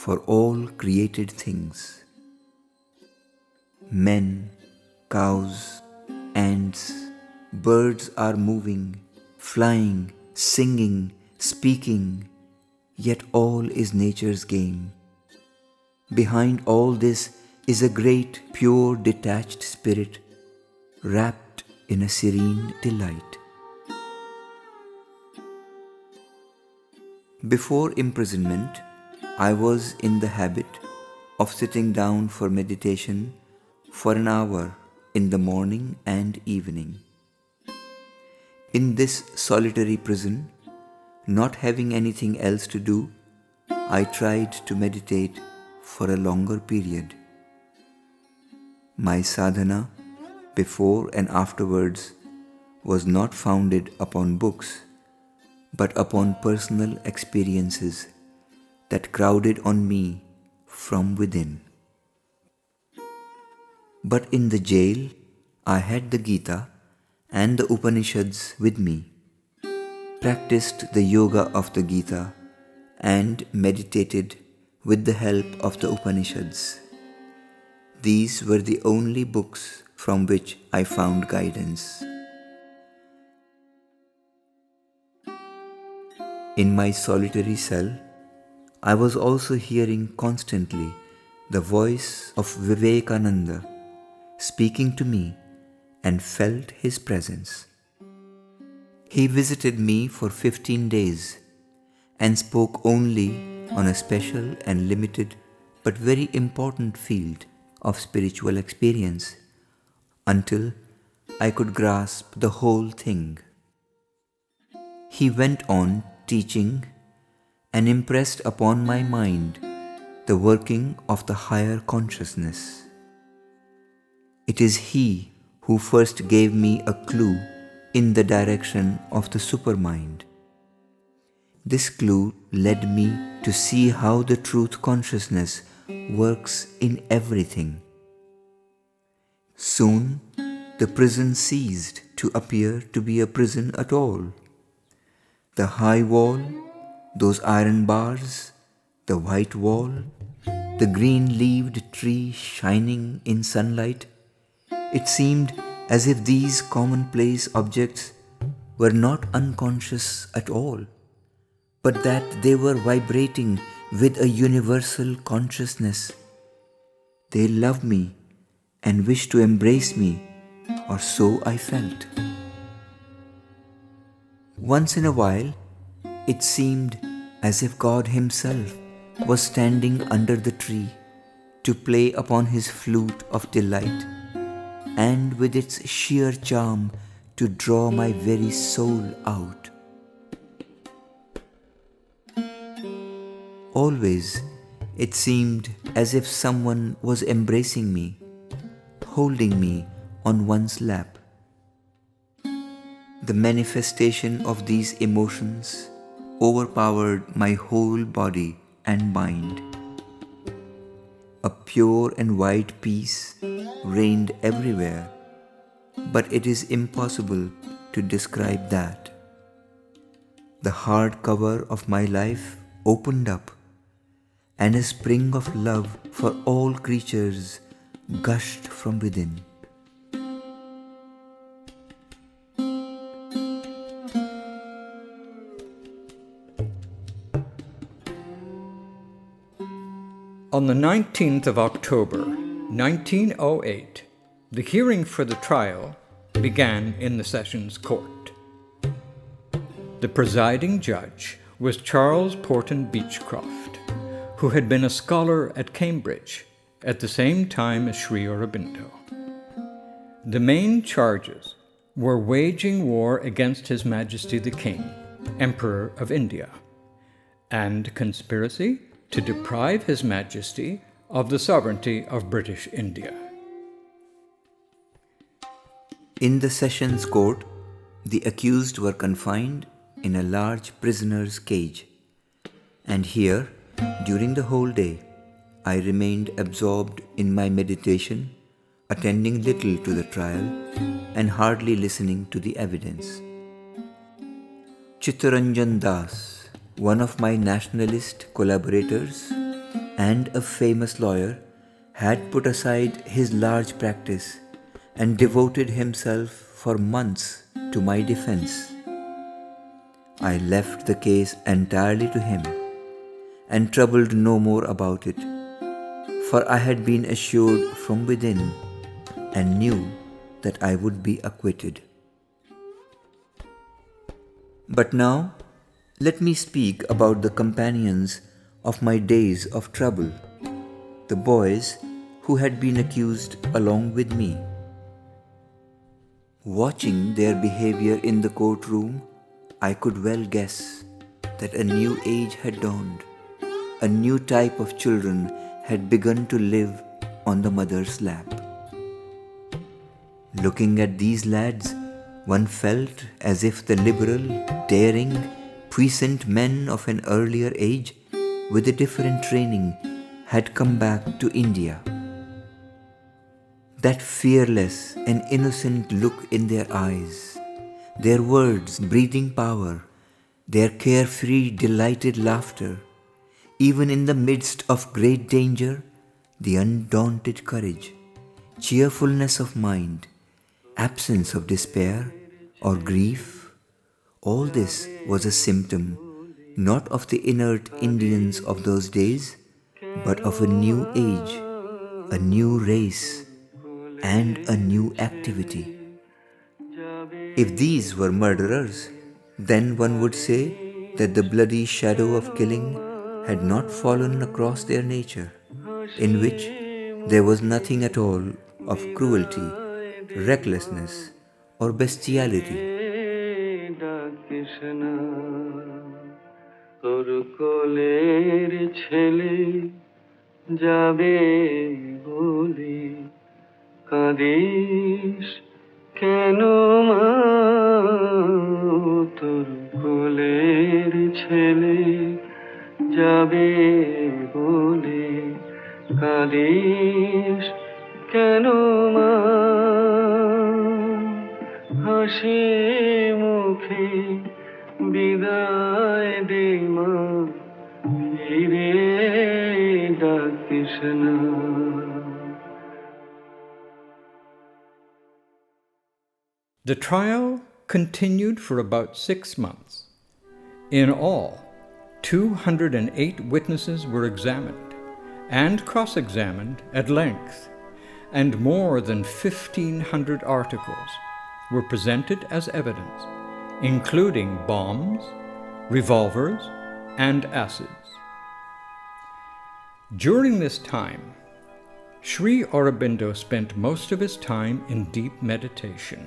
for all created things. Men, cows, ants, birds are moving, flying, singing, speaking, yet all is nature's game. Behind all this is a great, pure, detached spirit, wrapped in a serene delight. Before imprisonment, I was in the habit of sitting down for meditation for an hour in the morning and evening. In this solitary prison, not having anything else to do, I tried to meditate for a longer period. My sadhana, before and afterwards, was not founded upon books, but upon personal experiences that crowded on me from within. But in the jail, I had the Gita and the Upanishads with me, practiced the yoga of the Gita, and meditated with the help of the Upanishads. These were the only books from which I found guidance. In my solitary cell, I was also hearing constantly the voice of Vivekananda speaking to me and felt his presence. He visited me for 15 days and spoke only on a special and limited but very important field of spiritual experience until I could grasp the whole thing. He went on teaching and impressed upon my mind the working of the higher consciousness. It is he who first gave me a clue in the direction of the supermind. This clue led me to see how the truth consciousness works in everything. Soon, the prison ceased to appear to be a prison at all. The high wall, those iron bars, the white wall, the green-leaved tree shining in sunlight, it seemed as if these commonplace objects were not unconscious at all, but that they were vibrating with a universal consciousness. They loved me and wished to embrace me, or so I felt. Once in a while, it seemed as if God Himself was standing under the tree to play upon His flute of delight, and with its sheer charm to draw my very soul out. Always, it seemed as if someone was embracing me, holding me on one's lap. The manifestation of these emotions overpowered my whole body and mind. A pure and white peace reigned everywhere, but it is impossible to describe that. The hard cover of my life opened up, and a spring of love for all creatures gushed from within. On the 19th of October, 1908, the hearing for the trial began in the Sessions Court. The presiding judge was Charles Porton Beechcroft, who had been a scholar at Cambridge at the same time as Sri Aurobindo. The main charges were waging war against His Majesty the King, Emperor of India, and conspiracy to deprive His Majesty of the sovereignty of British India. In the Sessions Court, the accused were confined in a large prisoner's cage, and here, during the whole day, I remained absorbed in my meditation, attending little to the trial and hardly listening to the evidence. Chittaranjan Das, one of my nationalist collaborators, and a famous lawyer, had put aside his large practice and devoted himself for months to my defense. I left the case entirely to him and troubled no more about it, for I had been assured from within and knew that I would be acquitted. But now, let me speak about the companions of my days of trouble, the boys who had been accused along with me. Watching their behavior in the courtroom, I could well guess that a new age had dawned. A new type of children had begun to live on the mother's lap. Looking at these lads, one felt as if the liberal, daring, puissant men of an earlier age with a different training had come back to India. That fearless and innocent look in their eyes, their words breathing power, their carefree, delighted laughter, even in the midst of great danger, the undaunted courage, cheerfulness of mind, absence of despair or grief, all this was a symptom not of the inert Indians of those days, but of a new age, a new race, and a new activity. If these were murderers, then one would say that the bloody shadow of killing had not fallen across their nature, in which there was nothing at all of cruelty, recklessness, or bestiality. যাবে বলে কাঁদিস কেন মা হাসি মুখে বিদায় দে মা ফিরে ডাকিস না। The trial continued for about 6 months. In all, 208 witnesses were examined and cross-examined at length, and more than 1,500 articles were presented as evidence, including bombs, revolvers, and acids. During this time, Sri Aurobindo spent most of his time in deep meditation,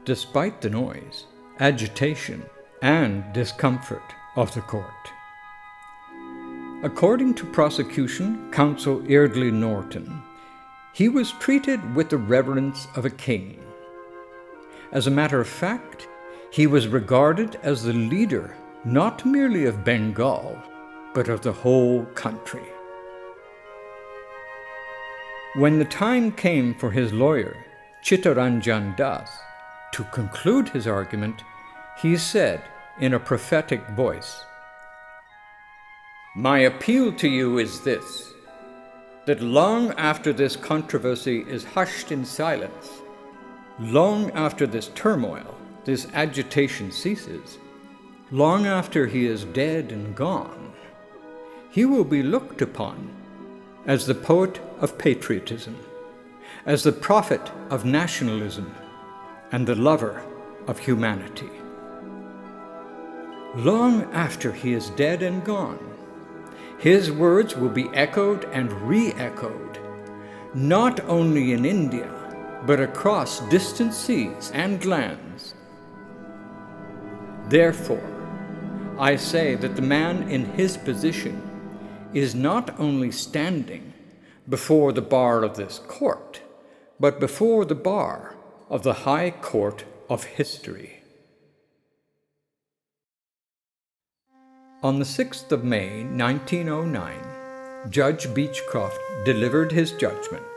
despite the noise, agitation, and discomfort of the court. According to prosecution counsel Eardley Norton, he was treated with the reverence of a king. As a matter of fact, he was regarded as the leader not merely of Bengal, but of the whole country. When the time came for his lawyer, Chittaranjan Das, to conclude his argument, he said in a prophetic voice, "My appeal to you is this, that long after this controversy is hushed in silence, long after this turmoil, this agitation ceases, long after he is dead and gone, he will be looked upon as the poet of patriotism, as the prophet of nationalism, and the lover of humanity. Long after he is dead and gone, his words will be echoed and re-echoed, not only in India, but across distant seas and lands. Therefore, I say that the man in his position is not only standing before the bar of this court, but before the bar of the High Court of History." On the 6th of May, 1909, Judge Beechcroft delivered his judgment.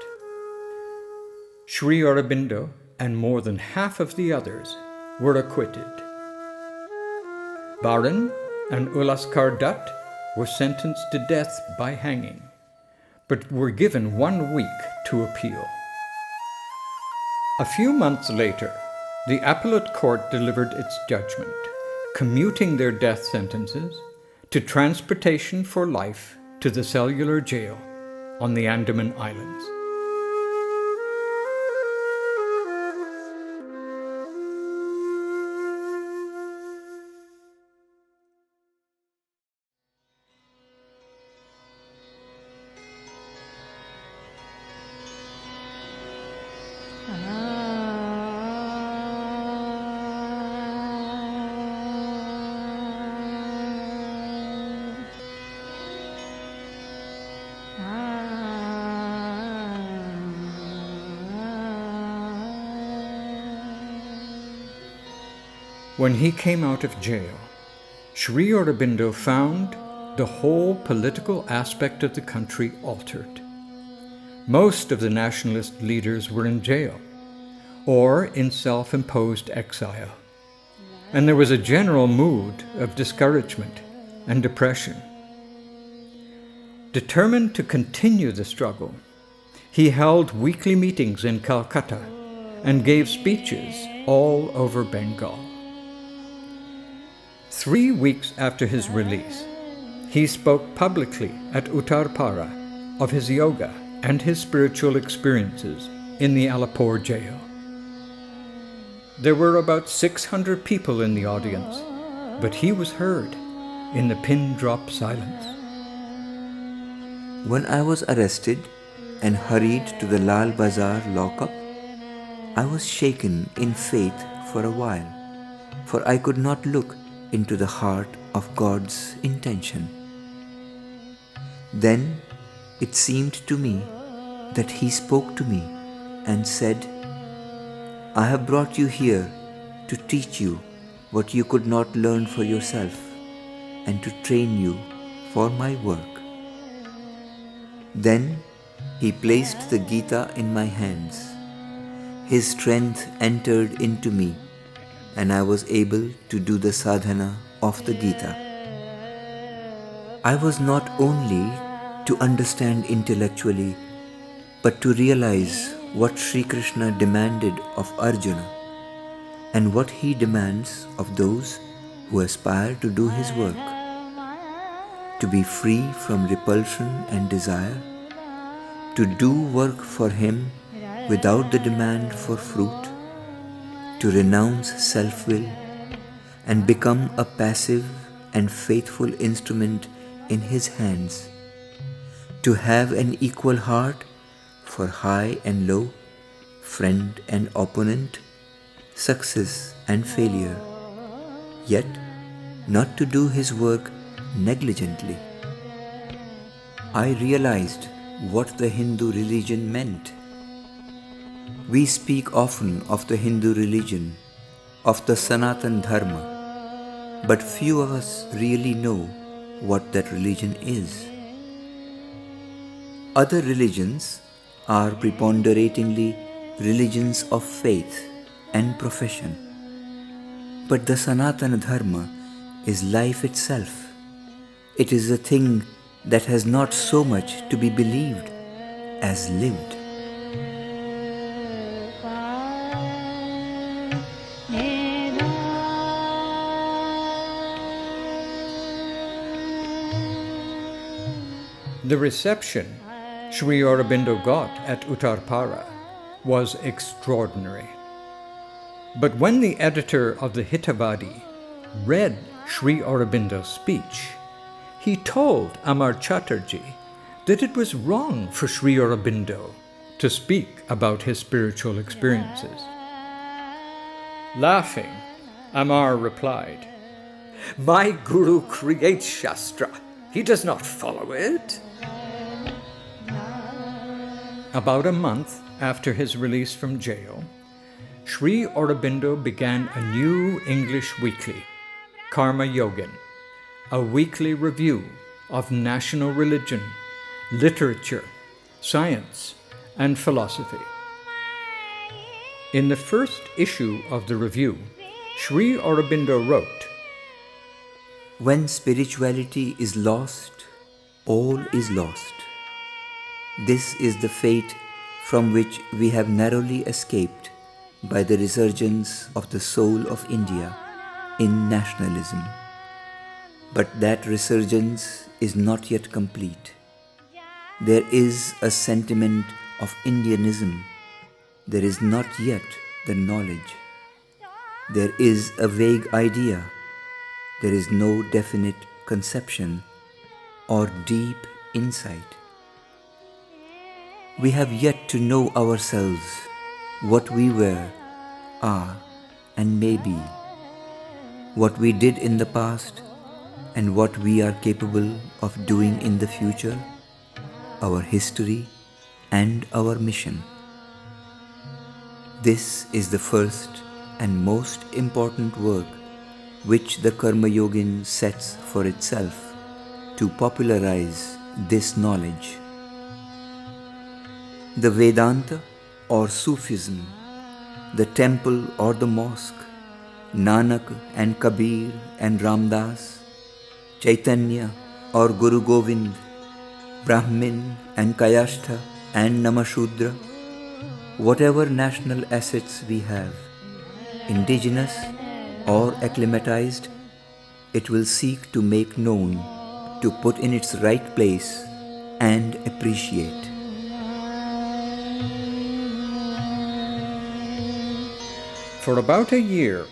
Sri Aurobindo and more than half of the others were acquitted. Baran and Ulaskar Dutt were sentenced to death by hanging. but were given 1 week to appeal. A few months later, the appellate court delivered its judgment, commuting their death sentences to transportation for life to the cellular jail on the Andaman Islands. When he came out of jail, Sri Aurobindo found the whole political aspect of the country altered. Most of the nationalist leaders were in jail or in self-imposed exile, and there was a general mood of discouragement and depression. Determined to continue the struggle, he held weekly meetings in Calcutta and gave speeches all over Bengal. 3 weeks after his release, he spoke publicly at Uttarpara of his yoga and his spiritual experiences in the Alipore jail. There were about 600 people in the audience, but he was heard in the pin-drop silence. When I was arrested and hurried to the Lal Bazar lockup, I was shaken in faith for a while, for I could not look into the heart of God's intention. Then it seemed to me that He spoke to me and said, I have brought you here to teach you what you could not learn for yourself and to train you for my work. Then He placed the Gita in my hands. His strength entered into me, and I was able to do the sadhana of the Gita. I was not only to understand intellectually, but to realize what Sri Krishna demanded of Arjuna and what he demands of those who aspire to do his work. To be free from repulsion and desire, to do work for him without the demand for fruit, to renounce self-will and become a passive and faithful instrument in his hands, to have an equal heart for high and low, friend and opponent, success and failure, yet not to do his work negligently. I realized what the Hindu religion meant. We speak often of the Hindu religion, of the Sanatan Dharma, but few of us really know what that religion is. Other religions are preponderatingly religions of faith and profession, but the Sanatana Dharma is life itself. It is a thing that has not so much to be believed as lived. The reception Sri Aurobindo got at Uttarpara was extraordinary. But when the editor of the Hitavadi read Sri Aurobindo's speech, he told Amar Chatterjee that it was wrong for Sri Aurobindo to speak about his spiritual experiences. Laughing, Amar replied, "My Guru creates Shastra. He does not follow it." About a month after his release from jail, Sri Aurobindo began a new English weekly, Karma Yogin, a weekly review of national religion, literature, science, and philosophy. In the first issue of the review, Sri Aurobindo wrote, When spirituality is lost, all is lost. This is the fate from which we have narrowly escaped by the resurgence of the soul of India in nationalism. But that resurgence is not yet complete. There is a sentiment of Indianism. There is not yet the knowledge. There is a vague idea. There is no definite conception or deep insight. We have yet to know ourselves, what we were, are, and may be, what we did in the past, and what we are capable of doing in the future, our history and our mission. This is the first and most important work which the Karma Yogin sets for itself to popularize this knowledge. The Vedanta or Sufism, the temple or the mosque, Nanak and Kabir and Ramdas, Chaitanya or Guru Govind, Brahmin and Kayastha and Namashudra, whatever national assets we have, indigenous or acclimatized, it will seek to make known, to put in its right place and appreciate. For about a year,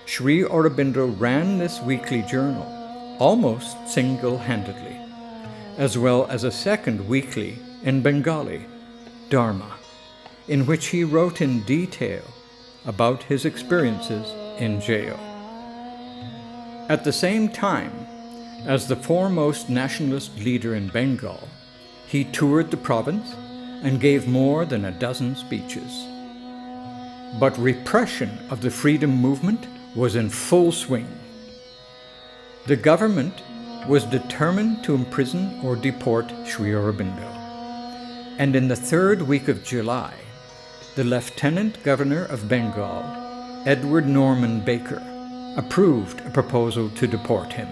Sri Aurobindo ran this weekly journal almost single-handedly, as well as a second weekly in Bengali, Dharma, in which he wrote in detail about his experiences in jail. At the same time, as the foremost nationalist leader in Bengal, he toured the province and gave more than a dozen speeches. But repression of the freedom movement was in full swing. The government was determined to imprison or deport Sri Aurobindo. And in the third week of July, the Lieutenant Governor of Bengal, Edward Norman Baker, approved a proposal to deport him.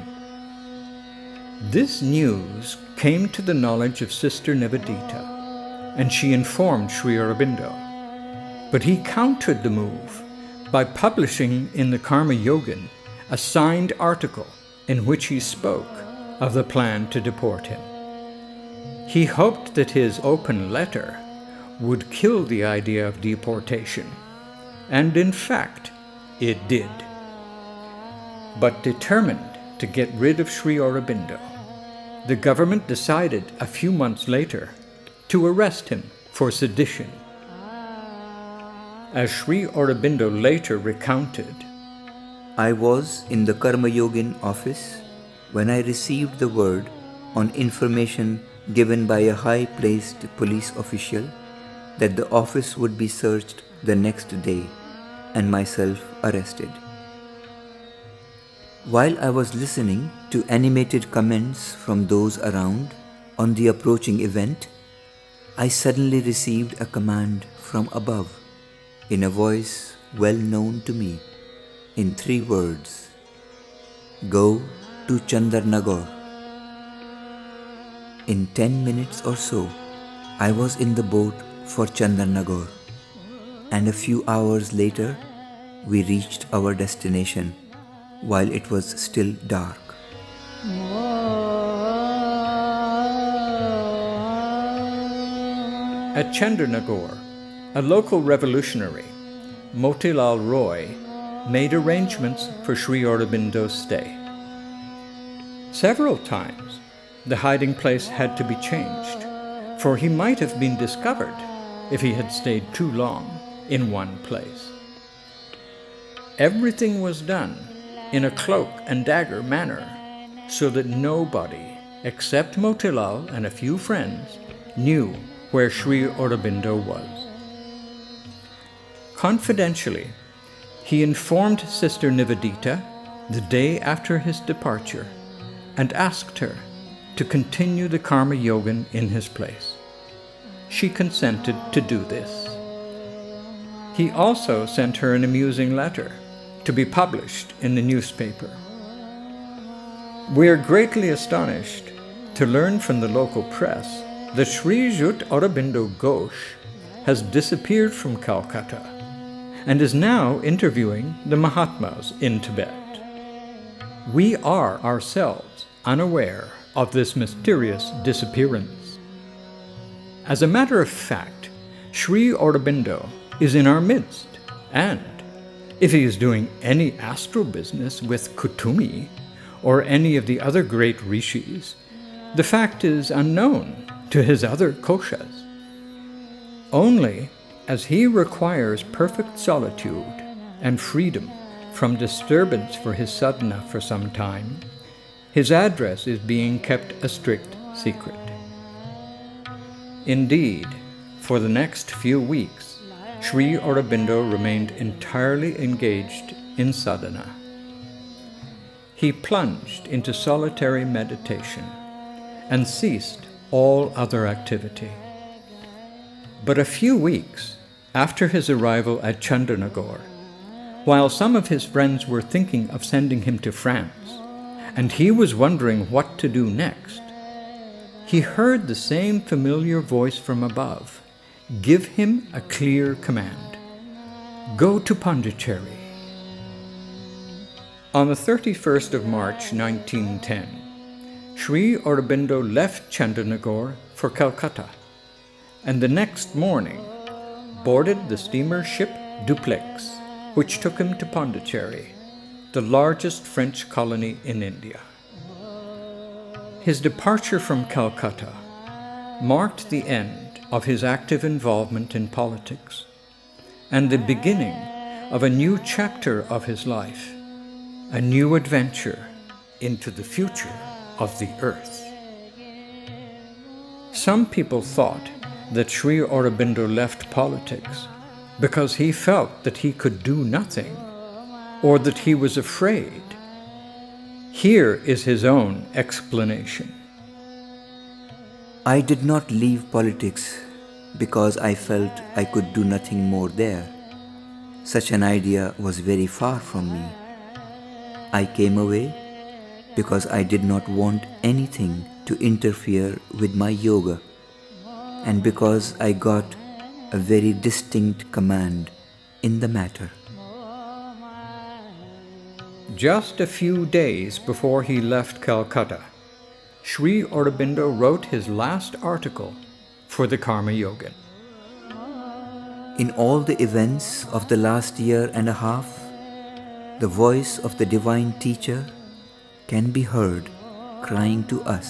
This news came to the knowledge of Sister Nivedita, and she informed Sri Aurobindo. But he countered the move by publishing in the Karma Yogin a signed article in which he spoke of the plan to deport him. He hoped that his open letter would kill the idea of deportation, and in fact, it did. But determined to get rid of Sri Aurobindo, the government decided a few months later to arrest him for sedition. As Sri Aurobindo later recounted, I was in the Karma Yogin office when I received the word on information given by a high-placed police official that the office would be searched the next day and myself arrested. While I was listening to animated comments from those around on the approaching event, I suddenly received a command from above in a voice well known to me in 3 words: go to Chandarnagar. In 10 minutes or so, I was in the boat for Chandarnagar, and a few hours later, we reached our destination while it was still dark. at Chandarnagar, a local revolutionary, Motilal Roy, made arrangements for Sri Aurobindo's stay. Several times, the hiding place had to be changed, for he might have been discovered if he had stayed too long in one place. Everything was done in a cloak and dagger manner, so that nobody, except Motilal and a few friends, knew where Sri Aurobindo was. Confidentially, he informed Sister Nivedita the day after his departure and asked her to continue the Karma Yogin in his place. She consented to do this. He also sent her an amusing letter to be published in the newspaper. We are greatly astonished to learn from the local press that Sri Jut Aurobindo Ghosh has disappeared from Calcutta and is now interviewing the Mahatmas in Tibet. We are ourselves unaware of this mysterious disappearance. As a matter of fact, Sri Aurobindo is in our midst, and if he is doing any astral business with Kutumi or any of the other great rishis, the fact is unknown to his other koshas. Only as he requires perfect solitude and freedom from disturbance for his sadhana for some time, his address is being kept a strict secret. Indeed, for the next few weeks, Sri Aurobindo remained entirely engaged in sadhana. He plunged into solitary meditation and ceased all other activity. But a few weeks after his arrival at Chandernagore, while some of his friends were thinking of sending him to France, and he was wondering what to do next, he heard the same familiar voice from above give him a clear command: go to Pondicherry. On the 31st of March 1910, Sri Aurobindo left Chandernagore for Calcutta, and the next morning boarded the steamer ship Duplex, which took him to Pondicherry, the largest French colony in India. His departure from Calcutta marked the end of his active involvement in politics and the beginning of a new chapter of his life, a new adventure into the future of the earth. Some people thought that Sri Aurobindo left politics because he felt that he could do nothing or that he was afraid. Here is his own explanation. I did not leave politics because I felt I could do nothing more there. Such an idea was very far from me. I came away because I did not want anything to interfere with my yoga, and because I got a very distinct command in the matter. Just a few days before he left Calcutta, Sri Aurobindo wrote his last article for the Karma Yogan. In all the events of the last year and a half, the voice of the Divine Teacher can be heard crying to us,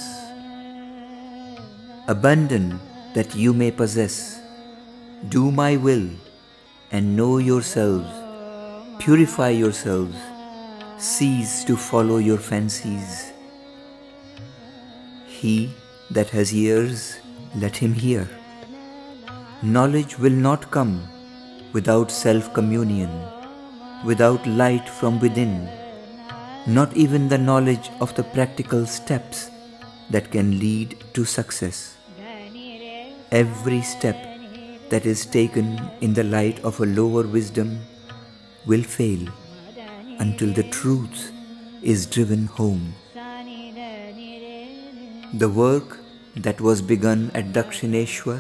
"Abandon that you may possess, do my will, and know yourselves, purify yourselves, cease to follow your fancies. He that has ears, let him hear. Knowledge will not come without self-communion, without light from within, not even the knowledge of the practical steps that can lead to success. Every step that is taken in the light of a lower wisdom will fail until the truth is driven home. The work that was begun at Dakshineshwar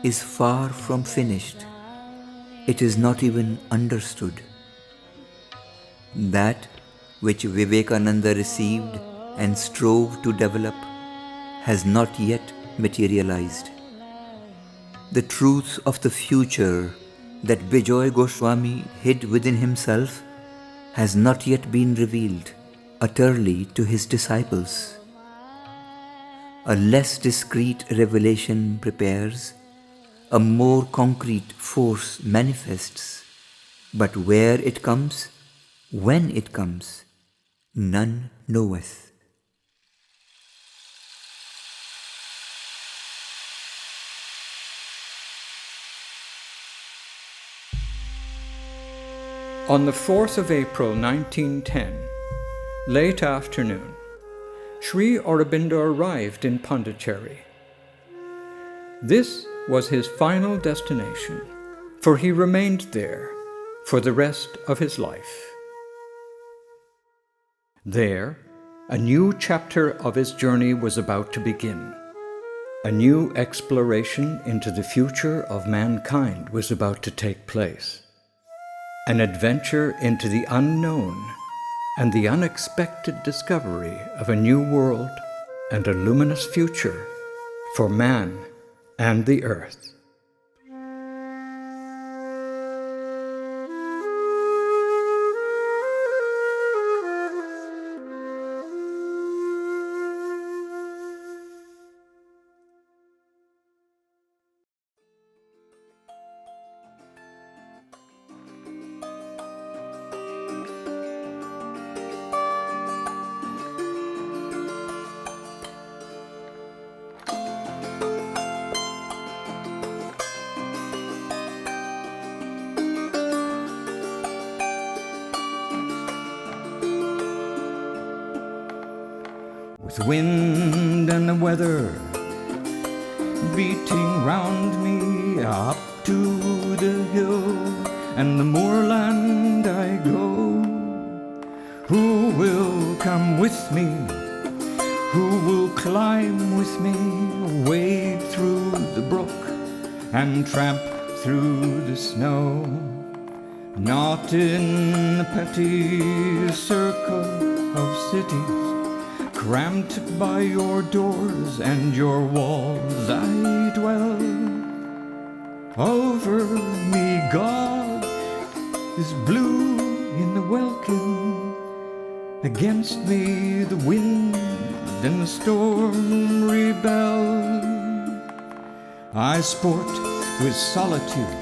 is far from finished. It is not even understood. That which Vivekananda received and strove to develop has not yet materialized. The truth of the future that Bijoy Goswami hid within himself has not yet been revealed utterly to his disciples. A less discreet revelation prepares, a more concrete force manifests, but where it comes, when it comes, none knoweth. On the 4th of April 1910, late afternoon, Sri Aurobindo arrived in Pondicherry. This was his final destination, for he remained there for the rest of his life. There, a new chapter of his journey was about to begin, A new exploration into the future of mankind was about to take place. An adventure into the unknown and the unexpected discovery of a new world and a luminous future for man and the earth. With wind and the weather beating round me, up to the hill and the moorland I go. Who will come with me? Who will climb with me? Wade through the brook and tramp through the snow. Not in the petty circle of cities, cramped by your doors and your walls I dwell. Over me God is blue in the welkin, against me the wind and the storm rebel. I sport with solitude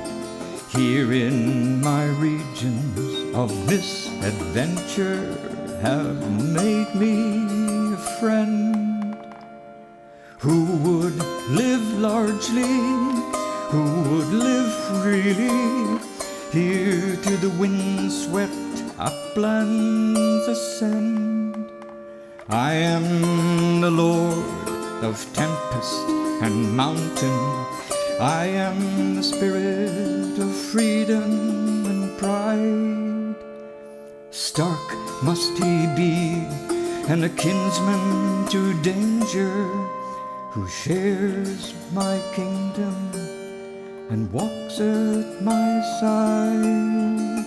here in my regions of misadventure, have made me a friend who would live largely, who would live freely here to the wind-swept uplands ascend. I am the Lord of tempest and mountain, I am the spirit of freedom and pride. Stark must he be, and a kinsman to danger, who shares my kingdom and walks at my side.